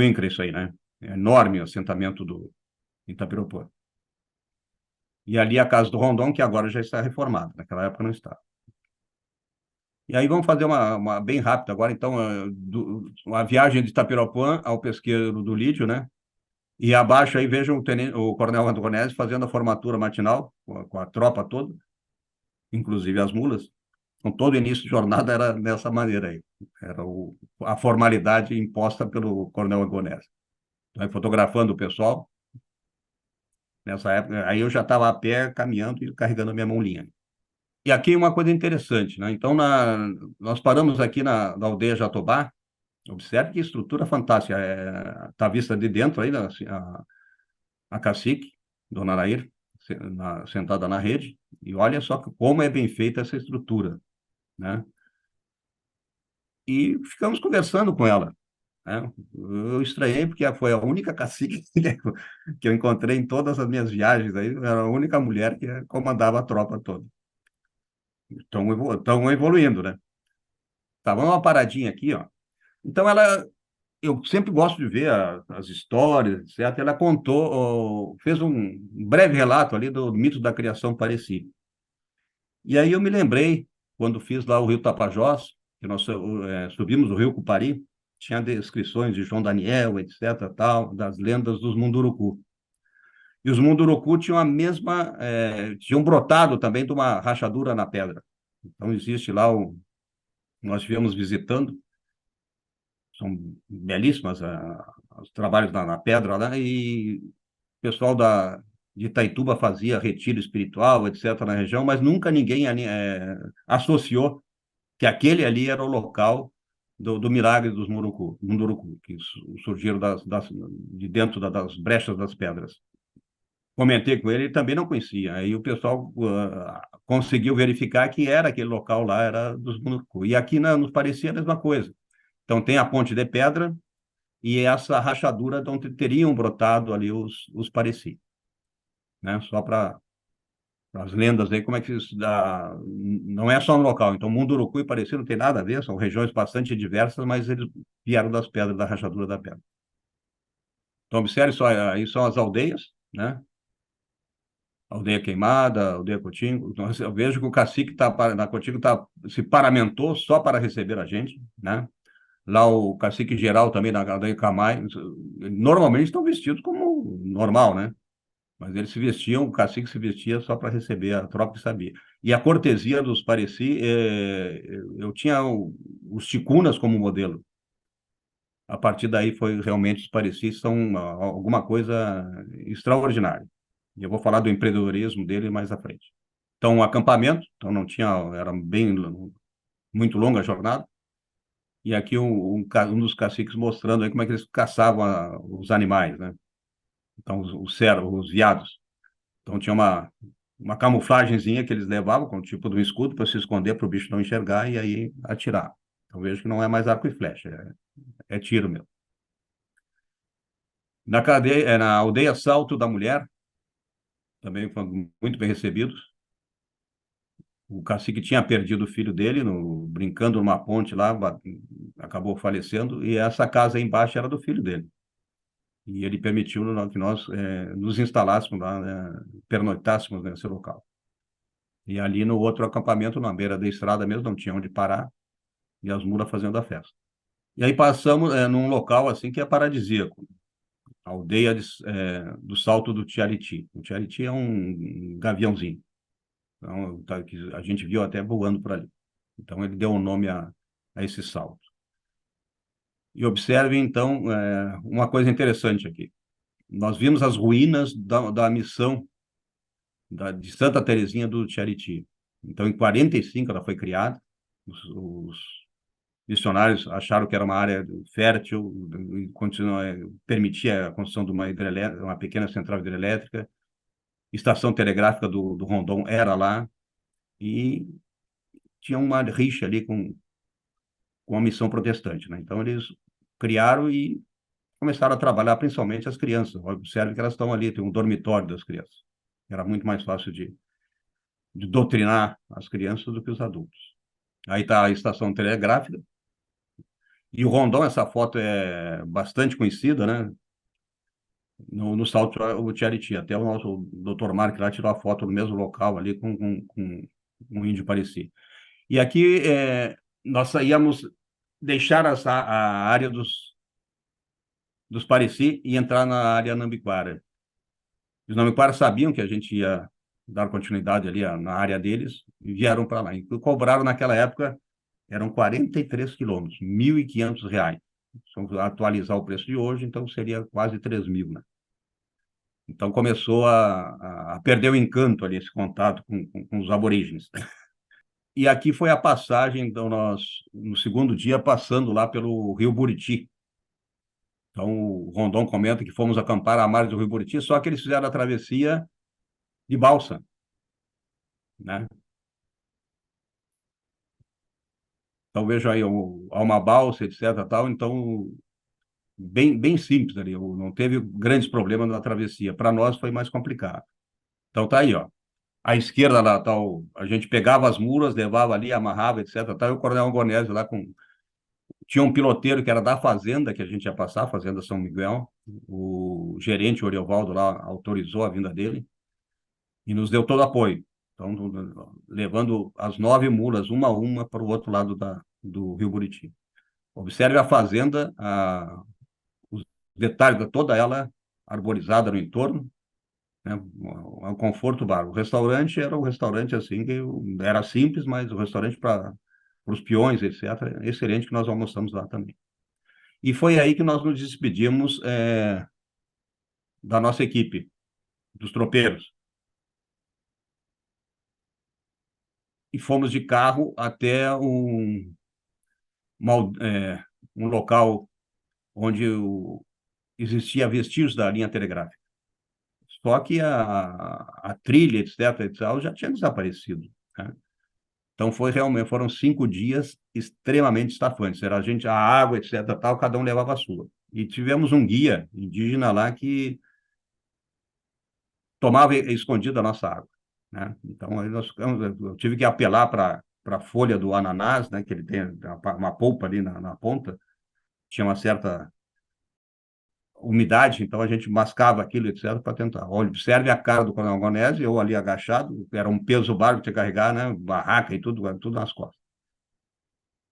INCRA isso aí, né? É enorme o assentamento do Itapiropuã. E ali a casa do Rondon, que agora já está reformada, naquela época não estava. E aí vamos fazer uma bem rápida agora, então, a viagem de Itapiropuã ao pesqueiro do Lídio, né? E abaixo aí vejam o coronel Antonese fazendo a formatura matinal, com a tropa toda, inclusive as mulas. Com todo início de jornada era dessa maneira aí. Era a formalidade imposta pelo coronel Antonese. Então, fotografando o pessoal. Nessa época, aí eu já estava a pé, caminhando e carregando a minha mãolinha. E aqui uma coisa interessante, né? Então, nós paramos aqui na aldeia Jatobá. Observe que estrutura fantástica. Está vista de dentro aí, a cacique, Dona Nair, sentada na rede. E olha só como é bem feita essa estrutura, né? E ficamos conversando com ela, né? Eu estranhei porque foi a única cacique que eu encontrei em todas as minhas viagens. Aí, era a única mulher que comandava a tropa toda. Estão evoluindo, né? Tá, vamos uma paradinha aqui, ó. Então, eu sempre gosto de ver as histórias, etc. Ela contou, fez um breve relato ali do mito da criação Pareci. E aí eu me lembrei, quando fiz lá o Rio Tapajós, que nós subimos o Rio Cupari, tinha descrições de João Daniel, etc., tal, das lendas dos Munduruku. E os Munduruku tinham tinham brotado também de uma rachadura na pedra. Então existe lá, nós estivemos visitando, são belíssimas os trabalhos na pedra lá, e o pessoal de Itaituba fazia retiro espiritual, etc., na região, mas nunca ninguém associou que aquele ali era o local do milagre dos Munduruku, que surgiram de dentro das brechas das pedras. Comentei com ele, ele também não conhecia. Aí o pessoal conseguiu verificar que era aquele local lá, era dos Munduruku. E aqui nos parecia a mesma coisa. Então tem a ponte de pedra, e essa rachadura então teriam brotado ali os Pareci, né? Só para as lendas aí, como é que isso dá... Não é só no local. Então, Munduruku e Pareci não tem nada a ver, são regiões bastante diversas, mas eles vieram das pedras, da rachadura da pedra. Então, observe só, aí são as aldeias, né? Aldeia Queimada, Aldeia Cotingo. Então, eu vejo que o cacique na Cotingo se paramentou só para receber a gente, né? Lá o cacique geral também na Aldeia Camai, normalmente estão vestidos como normal, né? Mas eles se vestiam, o cacique se vestia só para receber a tropa que sabia. E a cortesia dos Pareci, eu tinha os ticunas como modelo. A partir daí foi realmente os Pareci são alguma coisa extraordinária. E eu vou falar do empreendedorismo dele mais à frente. Então, um acampamento, então não tinha, era bem muito longa a jornada. E aqui um dos caciques mostrando aí como é que eles caçavam os animais, né? Então, os cervos, os veados. Então, tinha uma camuflagenzinha que eles levavam, com o tipo de um escudo, para se esconder, para o bicho não enxergar e aí atirar. Então, vejo que não é mais arco e flecha, é tiro mesmo. Na aldeia Salto da Mulher, também foram muito bem recebidos. O cacique tinha perdido o filho dele, brincando numa ponte lá, acabou falecendo, e essa casa aí embaixo era do filho dele. E ele permitiu que nós nos instalássemos lá, né, pernoitássemos nesse local. E ali no outro acampamento, na beira da estrada mesmo, não tinha onde parar, e as mulas fazendo a festa. E aí passamos num local assim que é paradisíaco, a aldeia do Salto do Tiariti. O Tiariti é um gaviãozinho, então, que a gente viu até voando por ali. Então ele deu o um nome a esse salto. E observe, então, uma coisa interessante aqui. Nós vimos as ruínas da missão de Santa Teresinha do Tiariti. Então, em 45 ela foi criada, os missionários acharam que era uma área fértil, permitia a construção de uma pequena central hidrelétrica, estação telegráfica do Rondon era lá, e tinha uma rixa ali com a missão protestante, né? Então, eles criaram e começaram a trabalhar principalmente as crianças. Observe que elas estão ali, tem um dormitório das crianças. Era muito mais fácil de doutrinar as crianças do que os adultos. Aí está a estação telegráfica. E o Rondon, essa foto é bastante conhecida, né? No Salto o Tiariti. Até o nosso doutor Mark lá tirou a foto no mesmo local ali com um índio parecido. E aqui nós íamos deixar a área dos Pareci e entrar na área Nambiquara. Os Nambiquara sabiam que a gente ia dar continuidade ali na área deles e vieram para lá. E cobraram naquela época, eram 43 quilômetros, R$ 1.500. Se atualizar o preço de hoje, então seria quase 3.000, né? Então começou a perder o encanto ali, esse contato com os aborígenes. E aqui foi a passagem, então nós, no segundo dia, passando lá pelo Rio Buriti. Então o Rondon comenta que fomos acampar à margem do Rio Buriti, só que eles fizeram a travessia de balsa, né? Então veja aí, há uma balsa, etc, tal, então bem simples ali, não teve grandes problemas na travessia. Para nós foi mais complicado. Então tá aí, ó. À esquerda lá, tal, a gente pegava as mulas, levava ali, amarrava, etc, tal, e o Coronel Angonese lá tinha um piloteiro que era da fazenda que a gente ia passar, Fazenda São Miguel. O gerente Oriovaldo lá autorizou a vinda dele e nos deu todo apoio. Então, levando as 9 mulas, uma a uma, para o outro lado do Rio Buriti. Observe a fazenda, os detalhes de toda ela arborizada no entorno, né? Um conforto bar. O restaurante era um restaurante assim, que era simples, mas o restaurante para os peões, etc., excelente, que nós almoçamos lá também. E foi aí que nós nos despedimos da nossa equipe, dos tropeiros. E fomos de carro até um local onde existia vestígios da linha telegráfica. Só que a trilha, etc., etc., já tinha desaparecido, né? Então foram 5 dias extremamente estafantes. Era a água, etc., tal, cada um levava a sua. E tivemos um guia indígena lá que tomava escondido a nossa água, né? Então, aí eu tive que apelar para a folha do ananás, né? Que ele tem uma polpa ali na ponta, tinha uma certa umidade, então a gente mascava aquilo, etc., para tentar. Olha, observe a cara do Coronel Gonese, eu ali agachado, era um peso bárbaro de carregar, né? Barraca e tudo nas costas.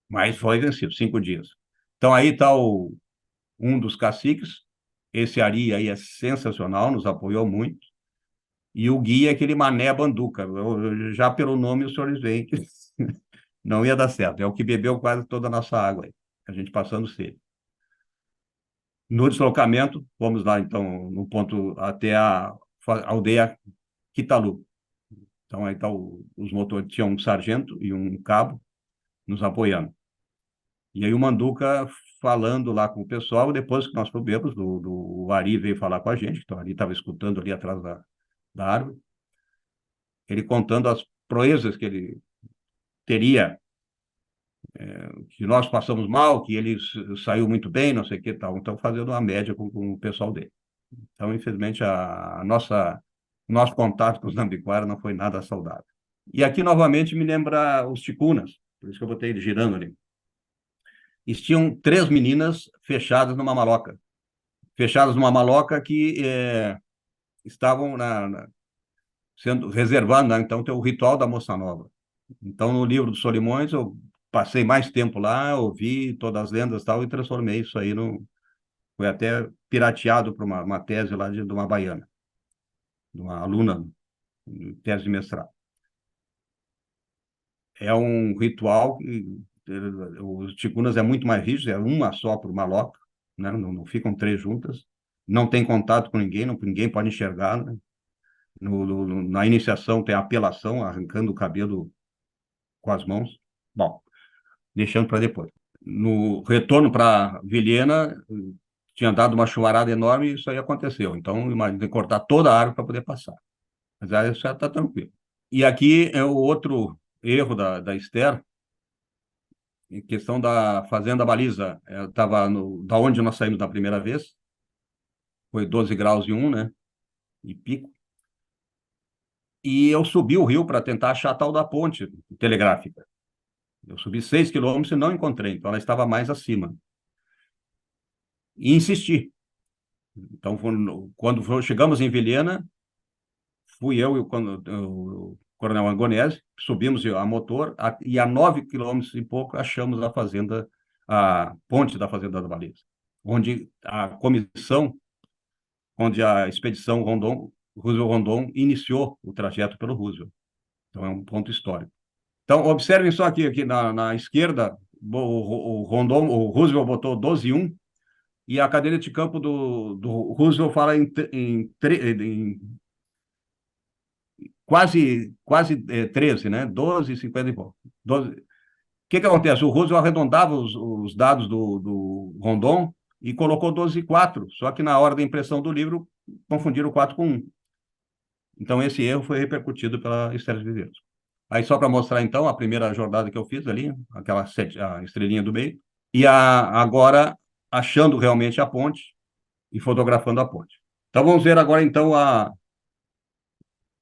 Mas foi vencido, 5 dias. Então aí está um dos caciques, esse Ari aí é sensacional, nos apoiou muito, e o guia é aquele Mané Banduca. Já pelo nome os senhores veem que não ia dar certo. É o que bebeu quase toda a nossa água aí, a gente passando sede. No deslocamento, vamos lá, então, no ponto até a aldeia Quitalu. Então, aí tá os motores, tinha um sargento e um cabo nos apoiando. E aí o Manduca falando lá com o pessoal, depois que nós subimos, o Ari veio falar com a gente, então o Ari estava escutando ali atrás da árvore, ele contando as proezas que ele teria, que nós passamos mal, que ele saiu muito bem, não sei o que tal. Então, fazendo uma média com o pessoal dele. Então, infelizmente, nosso contato com os Nambiquara não foi nada saudável. E aqui, novamente, me lembra os ticunas, por isso que eu botei ele girando ali. E tinham 3 meninas fechadas numa maloca que estavam sendo reservando, né? Então, tem o ritual da Moça Nova. Então, no livro dos Solimões, eu passei mais tempo lá, ouvi todas as lendas e tal, e transformei isso aí no. Foi até pirateado para uma tese lá de uma baiana, de uma aluna, tese de mestrado. É um ritual que os ticunas é muito mais rígido, é uma só por maloca, né? Não ficam 3 juntas, não tem contato com ninguém, ninguém pode enxergar, né? Na iniciação tem a apelação, arrancando o cabelo com as mãos. Bom, deixando para depois. No retorno para Vilhena, tinha dado uma chuvarada enorme e isso aí aconteceu. Então, imagina cortar toda a árvore para poder passar. Mas aí isso já está tranquilo. E aqui é o outro erro da Esther, em questão da Fazenda Baliza. Estava da onde nós saímos da primeira vez, foi 12 graus e 1, né? E pico. E eu subi o rio para tentar achar a tal da ponte telegráfica. Eu subi 6 quilômetros e não encontrei, então ela estava mais acima. E insisti. Então, quando chegamos em Vilhena, fui eu e o Coronel Angonese, subimos a motor e a 9 quilômetros e pouco achamos a ponte da Fazenda da Baliza, onde a comissão, onde a expedição Roosevelt Rondon iniciou o trajeto pelo Roosevelt. Então, é um ponto histórico. Então, observem só aqui na esquerda, o Roosevelt botou 12,1 e a cadeira de campo do Roosevelt fala em quase 13, né? 12, 50 e pouco. 12. O que acontece? O Roosevelt arredondava os dados do Rondon e colocou 12,4, só que na hora da impressão do livro confundiram o 4 com 1. Então, esse erro foi repercutido pela Esther de Viveiros. Aí, só para mostrar, então, a primeira jornada que eu fiz ali, a estrelinha do meio, e agora achando realmente a ponte e fotografando a ponte. Então, vamos ver agora, então,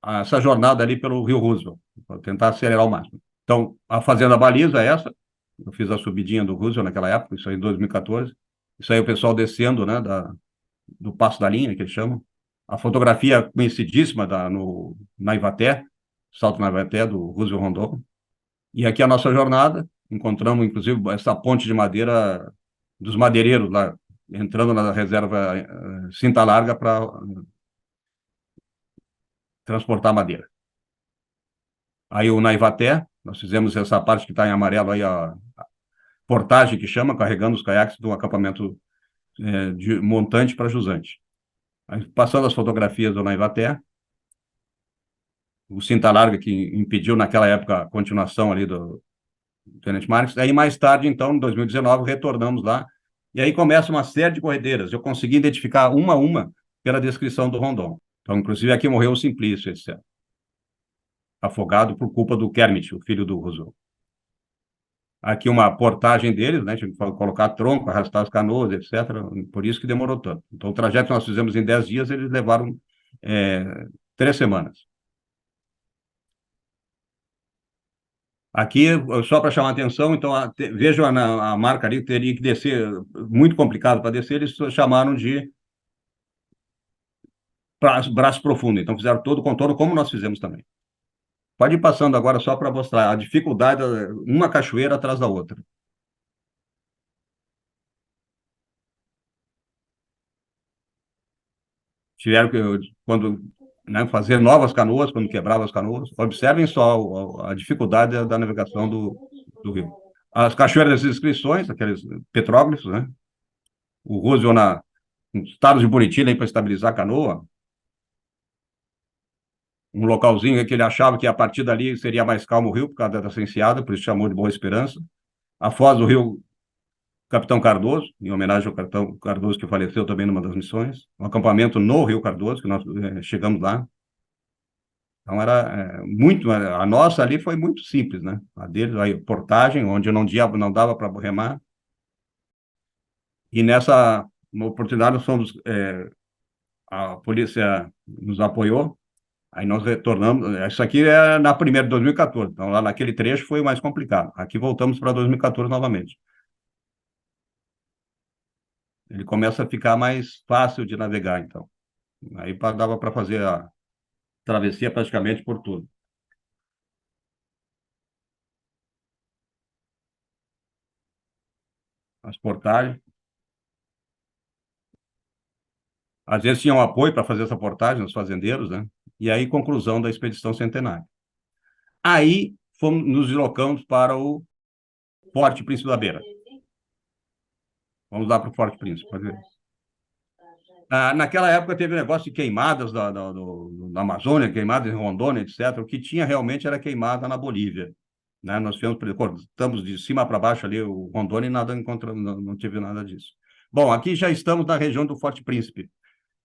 essa jornada ali pelo Rio Roosevelt, para tentar acelerar ao máximo. Então, a Fazenda Baliza é essa, eu fiz a subidinha do Roosevelt naquela época, isso aí em 2014, isso aí o pessoal descendo, né, do Passo da Linha, que eles chamam, a fotografia conhecidíssima na Ivaté, salto na Ivaté, do Roosevelt Rondon, e aqui a nossa jornada, encontramos, inclusive, essa ponte de madeira dos madeireiros lá, entrando na reserva Cinta Larga para transportar madeira. Aí o Naivaté, nós fizemos essa parte que está em amarelo aí, a portagem que chama, carregando os caiaques do acampamento de montante para jusante. Aí, passando as fotografias do Naivaté, o Cinta Larga que impediu naquela época a continuação ali do Tenente Marques. Aí mais tarde, então, em 2019, retornamos lá, e aí começa uma série de corredeiras. Eu consegui identificar uma a uma pela descrição do Rondon. Então, inclusive, aqui morreu o Simplício, etc. Afogado por culpa do Kermit, o filho do Roosevelt. aqui uma portagem deles, né? Tinha que colocar tronco, arrastar as canoas, etc. Por isso que demorou tanto. Então, o trajeto que nós fizemos em 10 dias, eles levaram 3 semanas. Aqui, só para chamar a atenção, então, vejam a marca ali, teria que descer, muito complicado para descer, eles chamaram de braço profundo. Então, fizeram todo o contorno, como nós fizemos também. Pode ir passando agora só para mostrar a dificuldade, uma cachoeira atrás da outra. Tiveram que, quando, né, fazer novas canoas, quando quebravam as canoas. Observem só a dificuldade da navegação do rio. As cachoeiras das inscrições, aqueles petróglifos, né? O Roosevelt nos estados de Buritina para estabilizar a canoa, um localzinho que ele achava que a partir dali seria mais calmo o rio, por causa dessa enseada, por isso chamou de Boa Esperança. A foz do rio Capitão Cardoso, em homenagem ao Capitão Cardoso que faleceu também numa das missões. Um acampamento no Rio Cardoso, que nós chegamos lá. Então era muito, a nossa ali foi muito simples, né? A deles, a portagem, onde não dava para remar. E nessa oportunidade nós fomos, a polícia nos apoiou, aí nós retornamos. Isso aqui é na primeira de 2014, então lá naquele trecho foi o mais complicado. Aqui voltamos para 2014 novamente. Ele começa a ficar mais fácil de navegar, então. Aí dava para fazer a travessia praticamente por tudo. As portagens. Às vezes tinham apoio para fazer essa portagem, os fazendeiros, né? E aí, conclusão da expedição centenária. Aí, nos deslocamos para o Forte Príncipe da Beira. Vamos lá para o Forte Príncipe, pode ver. Naquela época teve um negócio de queimadas da Amazônia, queimadas em Rondônia, etc. O que tinha realmente era queimada na Bolívia. Né? Nós estamos de cima para baixo ali, o Rondônia, e nada encontramos, não tive nada disso. Bom, aqui já estamos na região do Forte Príncipe.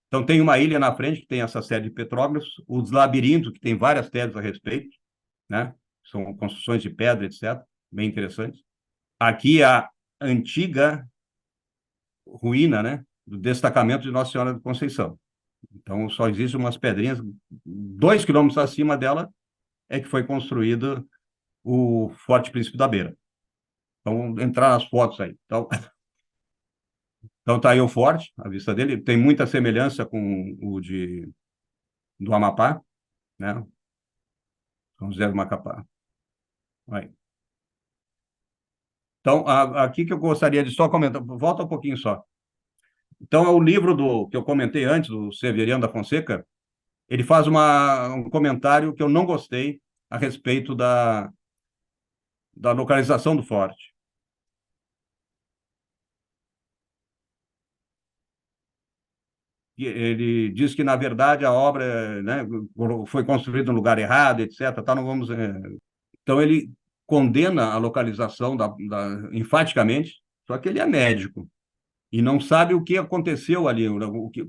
Então, tem uma ilha na frente que tem essa série de petróglifos, os labirintos, que tem várias teses a respeito, né? São construções de pedra, etc., bem interessantes. Aqui a antiga ruína, né, do destacamento de Nossa Senhora da Conceição. Então, só existem umas pedrinhas, 2 quilômetros acima dela é que foi construído o Forte Príncipe da Beira. Então, entrar nas fotos aí. Então tá aí o forte, a vista dele tem muita semelhança com o do Amapá, né? São José do Macapá. Aí. Então, aqui que eu gostaria de só comentar, volta um pouquinho só. Então, é o livro que eu comentei antes, do Severiano da Fonseca, ele faz um comentário que eu não gostei a respeito da localização do forte. Ele diz que, na verdade, a obra, né, foi construída no lugar errado, etc. Tá, não vamos, Então, ele condena a localização enfaticamente, só que ele é médico e não sabe o que aconteceu ali,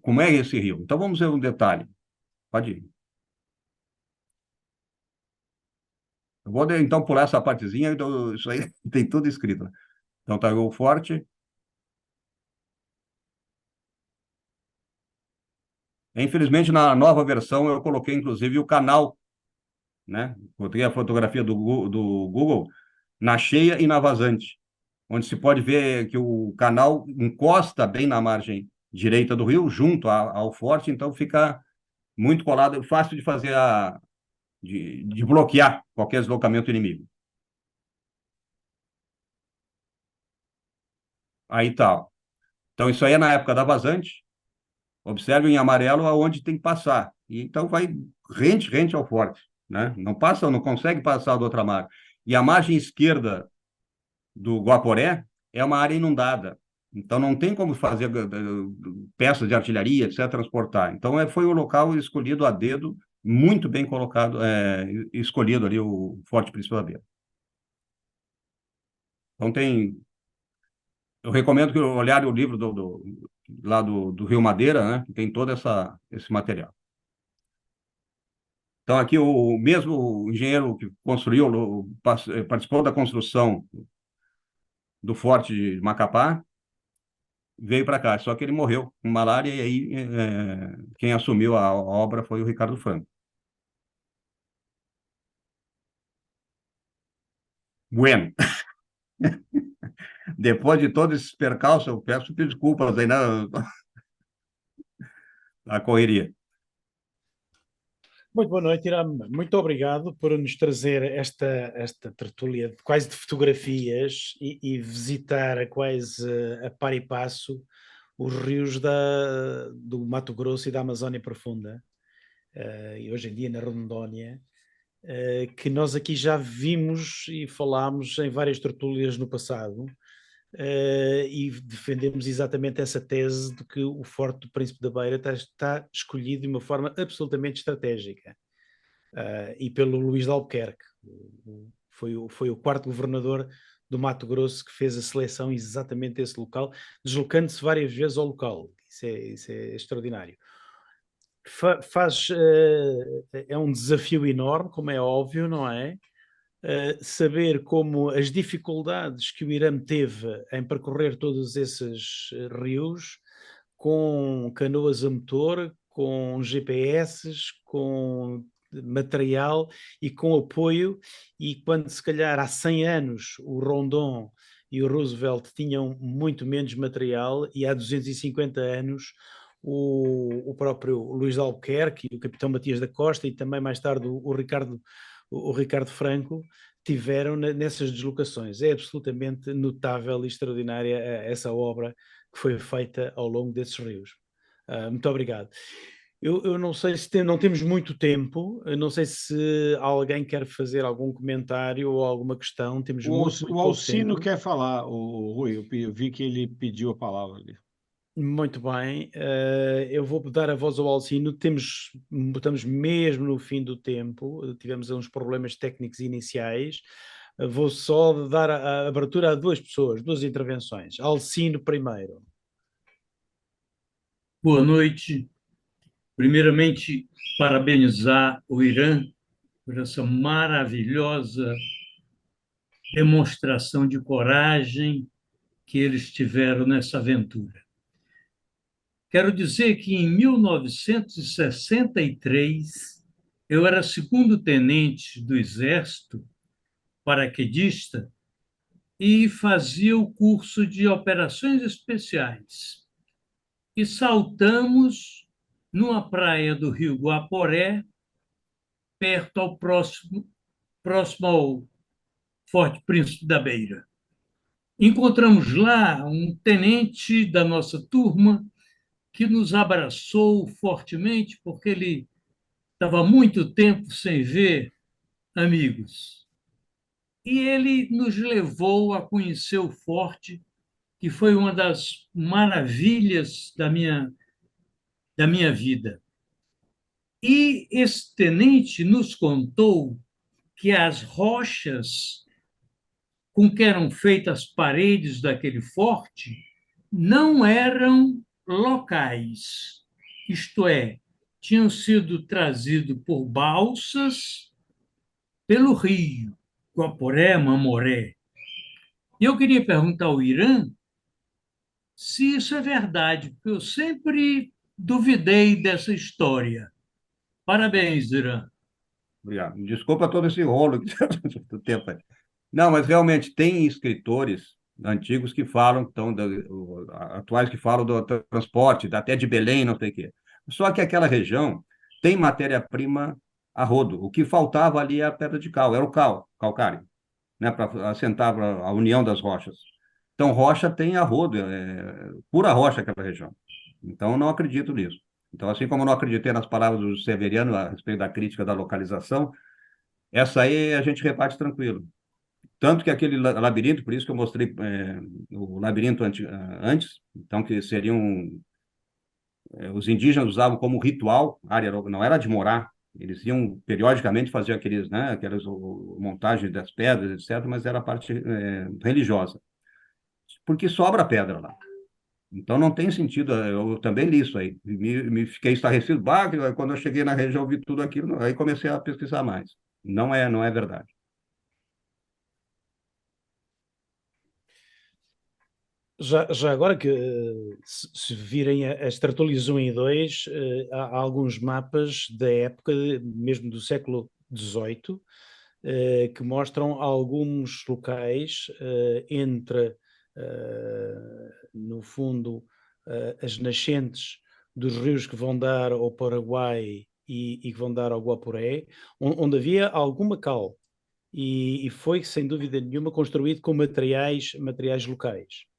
como é esse rio. Então, vamos ver um detalhe. Pode ir. Eu vou, então, pular essa partezinha, então, isso aí tem tudo escrito. Né? Então, tá o forte. Infelizmente, na nova versão, eu coloquei, inclusive, o canal, né? Botei a fotografia do Google na cheia e na vazante, onde se pode ver que o canal encosta bem na margem direita do rio, junto ao forte, então fica muito colado, fácil de fazer de bloquear qualquer deslocamento inimigo. Aí tá. Então, isso aí é na época da vazante. Observe em amarelo aonde tem que passar. E, então, vai rente ao forte. Né? Não passa, não consegue passar do outra margem. E a margem esquerda do Guaporé é uma área inundada. Então, não tem como fazer peças de artilharia, etc., transportar. Então, foi o local escolhido a dedo, muito bem colocado, escolhido ali o Forte Príncipe da Beira. Então, eu recomendo que olhar o livro lá do Rio Madeira, né, que tem todo esse material. Então, aqui o mesmo engenheiro que construiu, participou da construção do Forte de Macapá, veio para cá. Só que ele morreu com malária e aí quem assumiu a obra foi o Ricardo Franco. Bueno, depois de todo esse percalço, eu peço desculpas aí na correria. Muito boa noite, Irã. Muito obrigado por nos trazer esta tertúlia quase de fotografias e visitar a quase a par e passo os rios do Mato Grosso e da Amazónia Profunda, e hoje em dia na Rondônia, que nós aqui já vimos e falámos em várias tertúlias no passado, e defendemos exatamente essa tese de que o Forte do Príncipe da Beira está escolhido de uma forma absolutamente estratégica. E pelo Luís de Albuquerque. Foi o quarto governador do Mato Grosso que fez a seleção exatamente desse local, deslocando-se várias vezes ao local. Isso é extraordinário. É um desafio enorme, como é óbvio, não é? Saber como as dificuldades que o Irã teve em percorrer todos esses rios, com canoas a motor, com GPS, com material e com apoio, e quando se calhar há 100 anos o Rondon e o Roosevelt tinham muito menos material, e há 250 anos o próprio Luís de Albuquerque e o capitão Matias da Costa e também mais tarde o Ricardo Franco tiveram nessas deslocações. É absolutamente notável e extraordinária essa obra que foi feita ao longo desses rios. Muito obrigado. Eu não sei se não temos muito tempo, eu não sei se alguém quer fazer algum comentário ou alguma questão, temos muito, O muito pouco Alcino tempo. quer falar, o Rui, eu vi que ele pediu a palavra ali. Muito bem, eu vou dar a voz ao Alcino. Estamos mesmo no fim do tempo, tivemos uns problemas técnicos iniciais. Vou só dar a abertura a duas pessoas, duas intervenções. Alcino primeiro. Boa noite. Primeiramente, parabenizar o Irã por essa maravilhosa demonstração de coragem que eles tiveram nessa aventura. Quero dizer que em 1963 eu era segundo-tenente do Exército, paraquedista, e fazia o curso de operações especiais. E saltamos numa praia do Rio Guaporé, perto ao próximo ao Forte Príncipe da Beira. Encontramos lá um tenente da nossa turma que nos abraçou fortemente, porque ele estava muito tempo sem ver amigos. E ele nos levou a conhecer o forte, que foi uma das maravilhas da minha vida. E esse tenente nos contou que as rochas com que eram feitas as paredes daquele forte não eram locais, isto é, tinham sido trazidos por balsas pelo rio, Guaporé, Mamoré. E eu queria perguntar ao Irã se isso é verdade, porque eu sempre duvidei dessa história. Parabéns, Irã. Obrigado. Desculpa todo esse rolo do tempo aí. Não, mas realmente tem escritores antigos que falam, então, atuais que falam do transporte, até de Belém, não sei o quê. Só que aquela região tem matéria-prima a rodo. O que faltava ali é a pedra de cal, era o calcário, né, para assentar a união das rochas. Então, rocha tem a rodo, pura rocha aquela região. Então, eu não acredito nisso. Então, assim como eu não acreditei nas palavras do Severiano a respeito da crítica da localização, essa aí a gente rebate tranquilo. Tanto que aquele labirinto, por isso que eu mostrei o labirinto antes, então que seriam, os indígenas usavam como ritual, área não era de morar, eles iam periodicamente fazer aquelas montagens das pedras, etc., mas era a parte religiosa, porque sobra pedra lá. Então não tem sentido, eu também li isso aí, me fiquei estarrecido, quando eu cheguei na região vi tudo aquilo, aí comecei a pesquisar mais. Não é verdade. Já agora que se virem as tertúlias 1 e 2, há alguns mapas da época, mesmo do século XVIII, que mostram alguns locais entre, no fundo, as nascentes dos rios que vão dar ao Paraguai e que vão dar ao Guaporé, onde havia alguma cal. E foi, sem dúvida nenhuma, construído com materiais locais.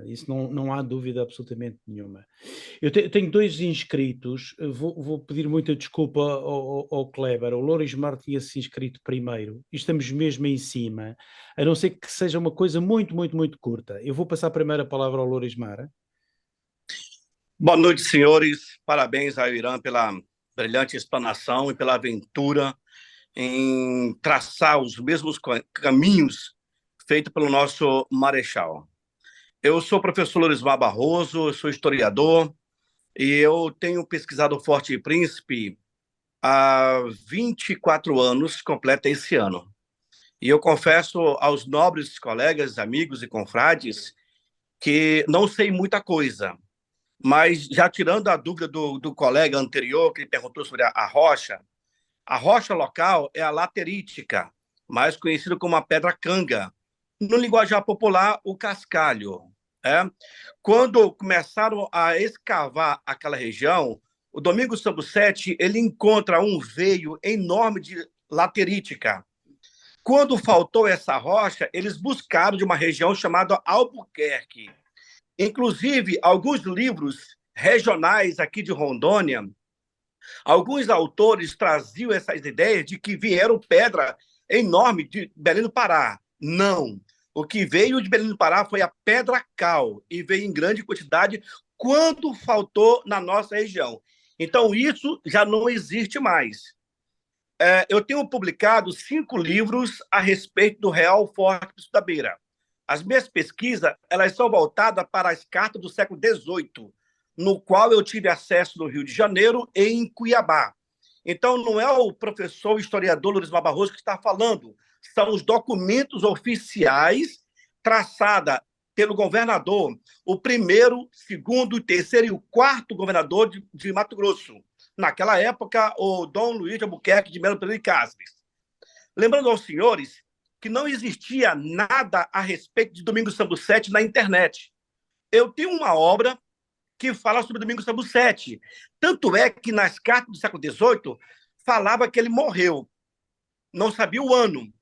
Isso não há dúvida absolutamente nenhuma. Eu tenho 2 inscritos, vou pedir muita desculpa ao Kleber. O Lorismar tinha-se inscrito primeiro e estamos mesmo em cima, a não ser que seja uma coisa muito, muito, muito curta. Eu vou passar a primeira palavra ao Lorismar. Boa noite, senhores. Parabéns ao Irã pela brilhante explanação e pela aventura em traçar os mesmos caminhos feitos pelo nosso Marechal. Eu sou o professor Lorismar Barroso, eu sou historiador e eu tenho pesquisado o Forte Príncipe há 24 anos, completa esse ano. E eu confesso aos nobres colegas, amigos e confrades que não sei muita coisa, mas já tirando a dúvida do colega anterior, que perguntou sobre a rocha local é a laterítica, mais conhecida como a pedra canga. No linguajar popular, o cascalho. Quando começaram a escavar aquela região, o Domingos Sambucetti ele encontra um veio enorme de laterítica. Quando faltou essa rocha, eles buscaram de uma região chamada Albuquerque. Inclusive, alguns livros regionais aqui de Rondônia, alguns autores traziam essas ideias de que vieram pedra enorme de Belém do Pará. Não. O que veio de Belém do Pará foi a pedra cal, e veio em grande quantidade quando faltou na nossa região. Então, isso já não existe mais. Eu tenho publicado 5 livros a respeito do Real Forte Príncipe da Beira. As minhas pesquisas elas são voltadas para as cartas do século XVIII, no qual eu tive acesso no Rio de Janeiro e em Cuiabá. Então, não é o professor historiador Lorismar Barroso que está falando, são os documentos oficiais traçados pelo governador, o primeiro, segundo, terceiro e o quarto governador de Mato Grosso. Naquela época, o Dom Luiz de Albuquerque de Melo Pereira e Cáceres. Lembrando aos senhores que não existia nada a respeito de Domingos Sambucetti na internet. Eu tenho uma obra que fala sobre Domingos Sambucetti. Tanto é que nas cartas do século XVIII falava que ele morreu. Não sabia o ano.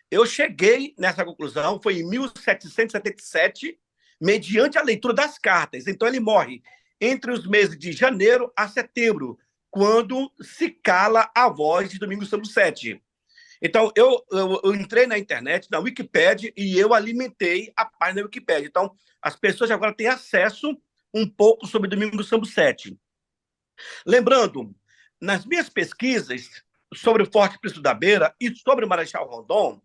Eu cheguei nessa conclusão, foi em 1777, mediante a leitura das cartas. Então ele morre entre os meses de janeiro a setembro, quando se cala a voz de Domingos Sambucetti. Então, eu entrei na internet, na Wikipédia, e eu alimentei a página da Wikipédia. Então, as pessoas agora têm acesso um pouco sobre Domingos Sambucetti. Lembrando, nas minhas pesquisas sobre o Forte Príncipe da Beira e sobre o Marechal Rondon,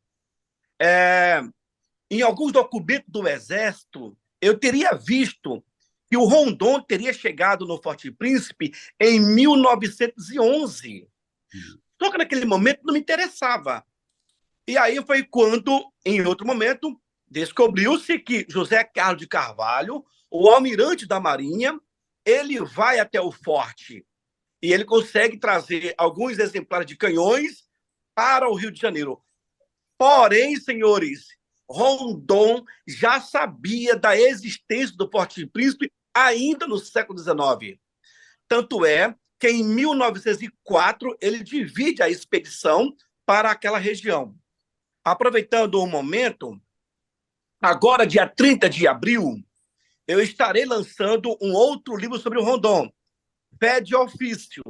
em alguns documentos do Exército, eu teria visto que o Rondon teria chegado no Forte Príncipe em 1911. Só que naquele momento não me interessava. E aí foi quando, em outro momento, descobriu-se que José Carlos de Carvalho, o almirante da Marinha, ele vai até o forte e ele consegue trazer alguns exemplares de canhões para o Rio de Janeiro. Porém, senhores, Rondon já sabia da existência do Forte Príncipe ainda no século XIX. Tanto é que em 1904 ele divide a expedição para aquela região. Aproveitando o momento, agora, dia 30 de abril, eu estarei lançando um outro livro sobre o Rondon, Fé de Ofício.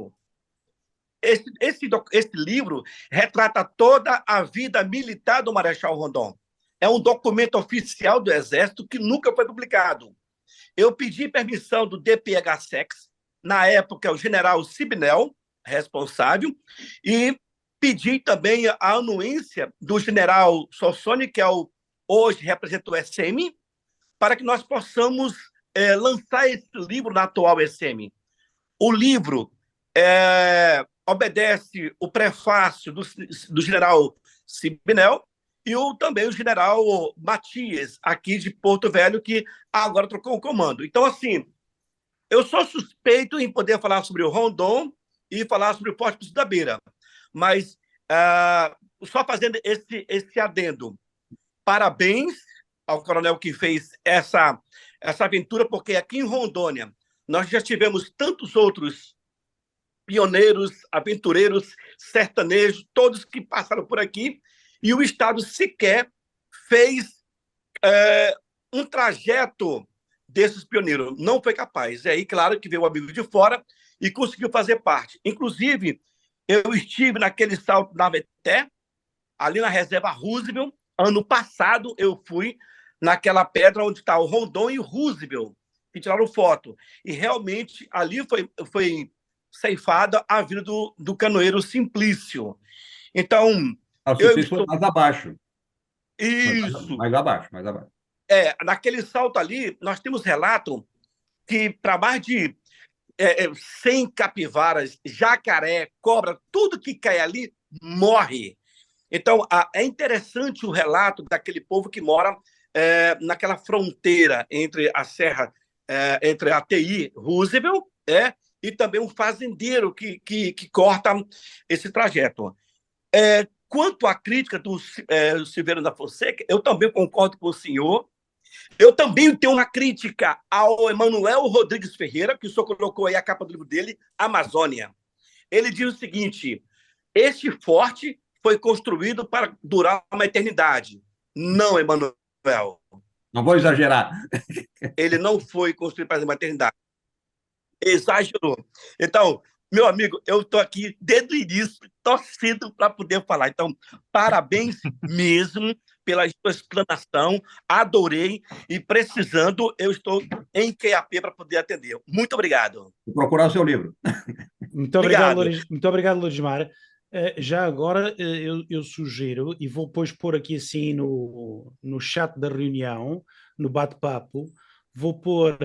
Esse livro retrata toda a vida militar do Marechal Rondon. É um documento oficial do Exército que nunca foi publicado. Eu pedi permissão do DPH-SEX, na época o general Sibnel, responsável, e pedi também a anuência do general Sossoni, que hoje representa o SM, para que nós possamos lançar esse livro na atual SM. O livro obedece o prefácio do general Sibnel e também o general Matias, aqui de Porto Velho, que agora trocou o comando. Então, assim, eu sou suspeito em poder falar sobre o Rondon e falar sobre o Forte Príncipe da Beira, mas só fazendo esse adendo. Parabéns ao coronel que fez essa aventura, porque aqui em Rondônia nós já tivemos tantos outros pioneiros, aventureiros, sertanejos, todos que passaram por aqui, e o Estado sequer fez um trajeto desses pioneiros. Não foi capaz. É aí, claro, que veio o amigo de fora e conseguiu fazer parte. Inclusive, eu estive naquele salto na Veté, ali na reserva Roosevelt. Ano passado, eu fui naquela pedra onde está o Rondon e o Roosevelt, que tiraram foto. E realmente ali foi ceifada a vida do canoeiro Simplício. Então, O Simplício foi mais abaixo. Isso. Mais abaixo. Naquele salto ali, nós temos relato que para mais de 100 capivaras, jacaré, cobra, tudo que cai ali morre. Então, é interessante o relato daquele povo que mora naquela fronteira entre a serra, entre a TI Roosevelt, e também um fazendeiro que corta esse trajeto. Quanto à crítica do Silveira da Fonseca, eu também concordo com o senhor. Eu também tenho uma crítica ao Emanuel Rodrigues Ferreira, que o senhor colocou aí a capa do livro dele, Amazônia. Ele diz o seguinte: este forte foi construído para durar uma eternidade. Não, Emanuel. Não vou exagerar. Ele não foi construído para uma eternidade. Exagerou. Então, meu amigo, eu estou aqui desde o início, torcendo para poder falar. Então, parabéns mesmo pela sua explanação, adorei, e precisando, eu estou em QAP para poder atender. Muito obrigado. Vou procurar o seu livro. Muito obrigado, Lorismar. Já agora eu sugiro, e vou depois pôr aqui assim no chat da reunião, no bate-papo, vou pôr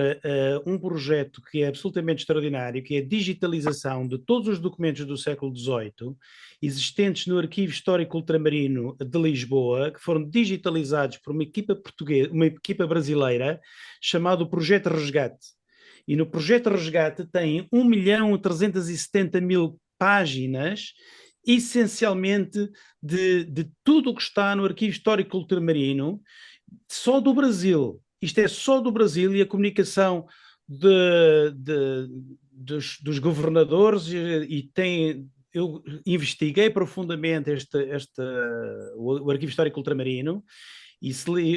um projeto que é absolutamente extraordinário, que é a digitalização de todos os documentos do século XVIII, existentes no Arquivo Histórico Ultramarino de Lisboa, que foram digitalizados por uma equipa portuguesa, uma equipa brasileira, chamado Projeto Resgate. E no Projeto Resgate tem 1.370.000 páginas, essencialmente de tudo o que está no Arquivo Histórico Ultramarino, só do Brasil. Isto é só do Brasil, e a comunicação dos governadores, eu investiguei profundamente o Arquivo Histórico Ultramarino, e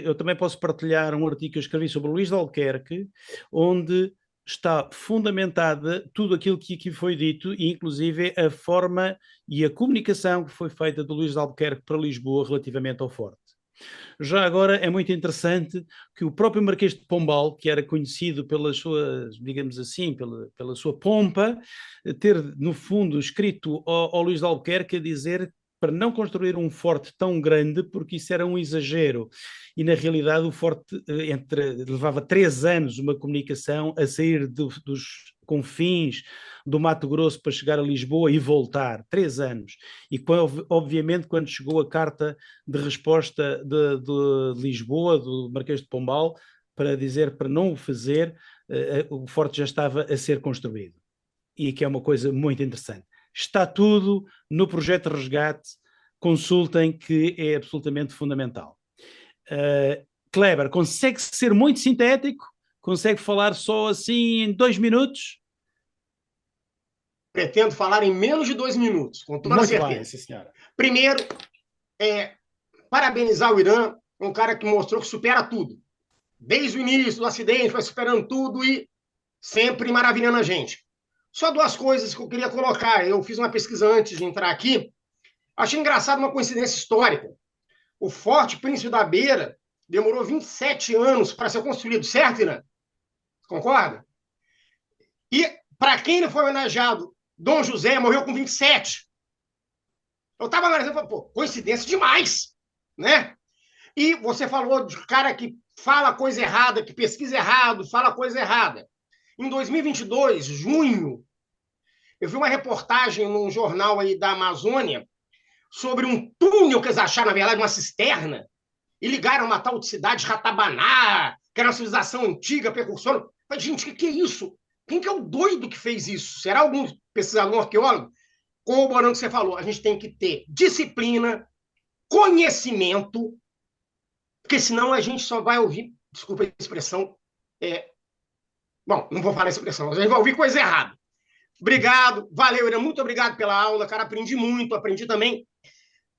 eu também posso partilhar um artigo que eu escrevi sobre o Luís de Albuquerque, onde está fundamentada tudo aquilo que aqui foi dito, e inclusive a forma e a comunicação que foi feita do Luís de Albuquerque para Lisboa relativamente ao forte. Já agora é muito interessante que o próprio Marquês de Pombal, que era conhecido pelas suas, digamos assim, pela sua pompa, ter no fundo escrito ao Luís de Albuquerque a dizer para não construir um forte tão grande, porque isso era um exagero. E na realidade o forte levava 3 anos uma comunicação a sair dos confins do Mato Grosso para chegar a Lisboa e voltar, 3 anos. E obviamente quando chegou a carta de resposta de Lisboa, do Marquês de Pombal, para dizer para não o fazer, o forte já estava a ser construído. E que é uma coisa muito interessante. Está tudo no Projeto Resgate, consultem, que é absolutamente fundamental. Kleber, consegue ser muito sintético? Consegue falar só assim em 2 minutos? Pretendo falar em menos de 2 minutos, com toda certeza. Bem, sim, senhora. Primeiro, parabenizar o Irã, um cara que mostrou que supera tudo. Desde o início do acidente, foi superando tudo e sempre maravilhando a gente. Só 2 coisas que eu queria colocar. Eu fiz uma pesquisa antes de entrar aqui. Achei engraçado uma coincidência histórica. O Forte Príncipe da Beira demorou 27 anos para ser construído, certo, Irã? Concorda? E para quem ele foi homenageado, Dom José morreu com 27. Eu estava analisando e falei, pô, coincidência demais, né? E você falou de cara que fala coisa errada, que pesquisa errado, fala coisa errada. Em 2022, junho, eu vi uma reportagem num jornal aí da Amazônia, sobre um túnel que eles acharam, na verdade, uma cisterna, e ligaram uma tal de cidade Ratabaná, que era uma civilização antiga, precursora. Mas, gente, o que é isso? Quem que é o doido que fez isso? Será algum pesquisador, algum arqueólogo? Corroborando o que você falou, a gente tem que ter disciplina, conhecimento, porque senão a gente só vai ouvir, desculpa a expressão, bom, não vou falar essa expressão, a gente vai ouvir coisa errada. Obrigado, valeu, Irã, muito obrigado pela aula, cara, aprendi muito, aprendi também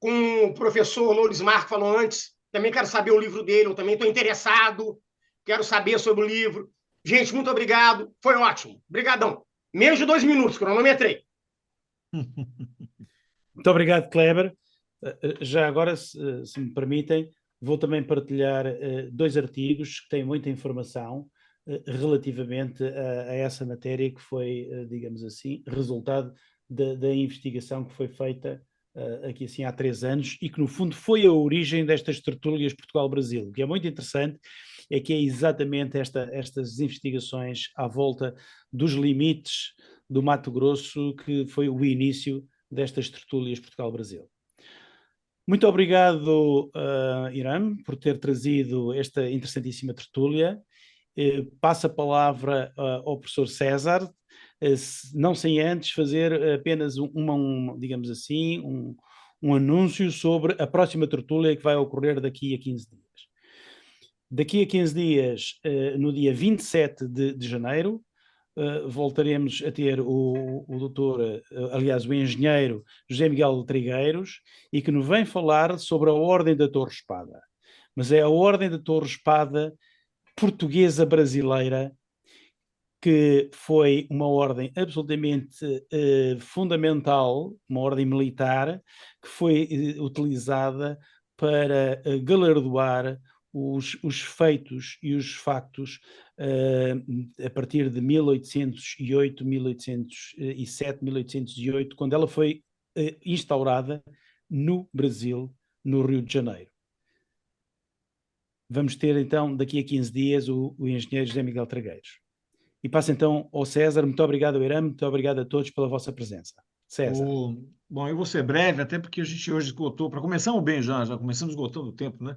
com o professor Lourismar, que falou antes, também quero saber o livro dele, eu também estou interessado, quero saber sobre o livro. Gente, muito obrigado, foi ótimo, obrigadão. Menos de 2 minutos, cronometrei. Muito obrigado, Kleber. Já agora, se me permitem, vou também partilhar 2 artigos que têm muita informação relativamente a essa matéria que foi, digamos assim, resultado da investigação que foi feita aqui assim há 3 anos e que no fundo foi a origem destas tertúlias Portugal-Brasil. O que é muito interessante é que é exatamente estas investigações à volta dos limites do Mato Grosso que foi o início destas tertúlias Portugal-Brasil. Muito obrigado, Irã, por ter trazido esta interessantíssima tertúlia. Passo a palavra ao professor César, não sem antes fazer apenas digamos assim, um anúncio sobre a próxima tertúlia que vai ocorrer daqui a 15 dias. Daqui a 15 dias, no dia 27 de janeiro, voltaremos a ter o doutor, aliás, o engenheiro José Miguel Trigueiros, e que nos vem falar sobre a Ordem da Torre Espada. Mas é a Ordem da Torre Espada portuguesa brasileira, que foi uma ordem absolutamente fundamental, uma ordem militar, que foi utilizada para galardoar os feitos e os factos a partir de 1808, 1807, 1808, quando ela foi instaurada no Brasil, no Rio de Janeiro. Vamos ter então, daqui a 15 dias, o engenheiro José Miguel Trigueiros. E passo então ao César. Muito obrigado, Irã, muito obrigado a todos pela vossa presença. César. Bom, eu vou ser breve, até porque a gente hoje esgotou, para começamos bem já começamos esgotando o tempo, né?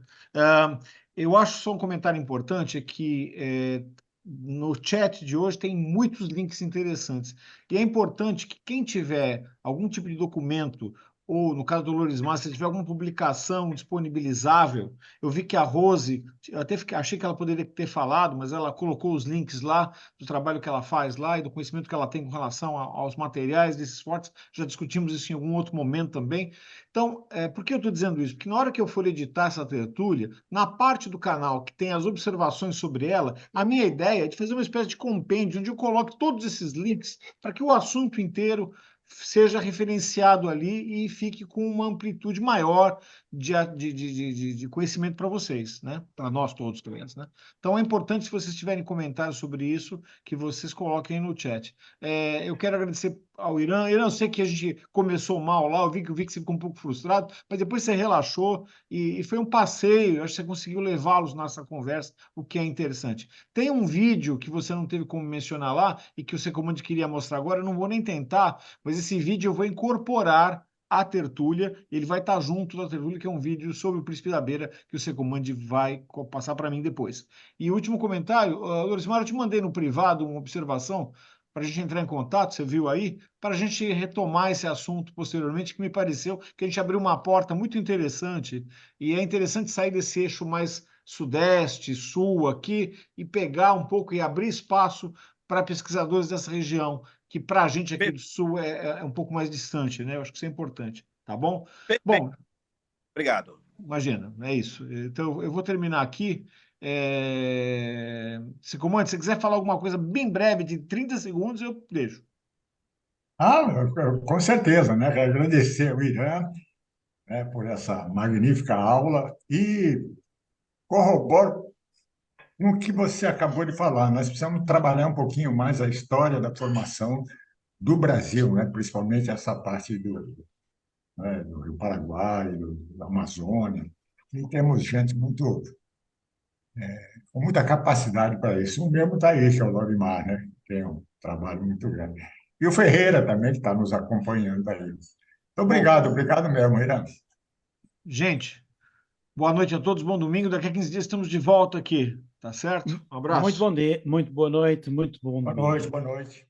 Eu acho só um comentário importante, é que no chat de hoje tem muitos links interessantes, e é importante que quem tiver algum tipo de documento, ou no caso do Lourismar, se tiver alguma publicação disponibilizável, eu vi que a Rose, eu até achei que ela poderia ter falado, mas ela colocou os links lá do trabalho que ela faz lá e do conhecimento que ela tem com relação aos materiais desses fortes. Já discutimos isso em algum outro momento também. Então, por que eu estou dizendo isso? Porque na hora que eu for editar essa tertúlia, na parte do canal que tem as observações sobre ela, a minha ideia é de fazer uma espécie de compêndio, onde eu coloque todos esses links para que o assunto inteiro seja referenciado ali e fique com uma amplitude maior de conhecimento para vocês, né? Para nós todos, clientes, né? Então é importante, se vocês tiverem comentários sobre isso, que vocês coloquem no chat. Eu quero agradecer ao Irã. Eu sei que a gente começou mal lá, eu vi que você ficou um pouco frustrado, mas depois você relaxou e foi um passeio. Acho que você conseguiu levá-los nessa conversa, o que é interessante. Tem um vídeo que você não teve como mencionar lá e que o Secomand queria mostrar agora, eu não vou nem tentar, mas esse vídeo eu vou incorporar à tertúlia, ele vai estar junto da tertúlia, que é um vídeo sobre o Príncipe da Beira, que o Secomand vai passar para mim depois. E o último comentário, Lourismar, eu te mandei no privado uma observação para a gente entrar em contato, você viu aí, para a gente retomar esse assunto posteriormente, que me pareceu que a gente abriu uma porta muito interessante, e é interessante sair desse eixo mais sudeste, sul aqui, e pegar um pouco e abrir espaço para pesquisadores dessa região, que para a gente aqui do Sul é um pouco mais distante, né? Eu acho que isso é importante, tá bom? Bom, obrigado. Imagina, é isso. Então, eu vou terminar aqui. Secomand, se você quiser falar alguma coisa bem breve, de 30 segundos, eu deixo. Com certeza, né? Quero agradecer ao Irã, né, por essa magnífica aula e corroboro no que você acabou de falar. Nós precisamos trabalhar um pouquinho mais a história da formação do Brasil, né? Principalmente essa parte do Rio Paraguai, da Amazônia. E temos gente com muita capacidade para isso. O mesmo está aí, que é o Lorimar, né? Tem um trabalho muito grande. E o Ferreira também, que está nos acompanhando aí. Obrigado, obrigado mesmo, Irã. Gente, boa noite a todos, bom domingo. Daqui a 15 dias estamos de volta aqui, tá certo? Um abraço. Muito bom dia, muito boa noite, muito bom Boa domingo. noite, boa noite.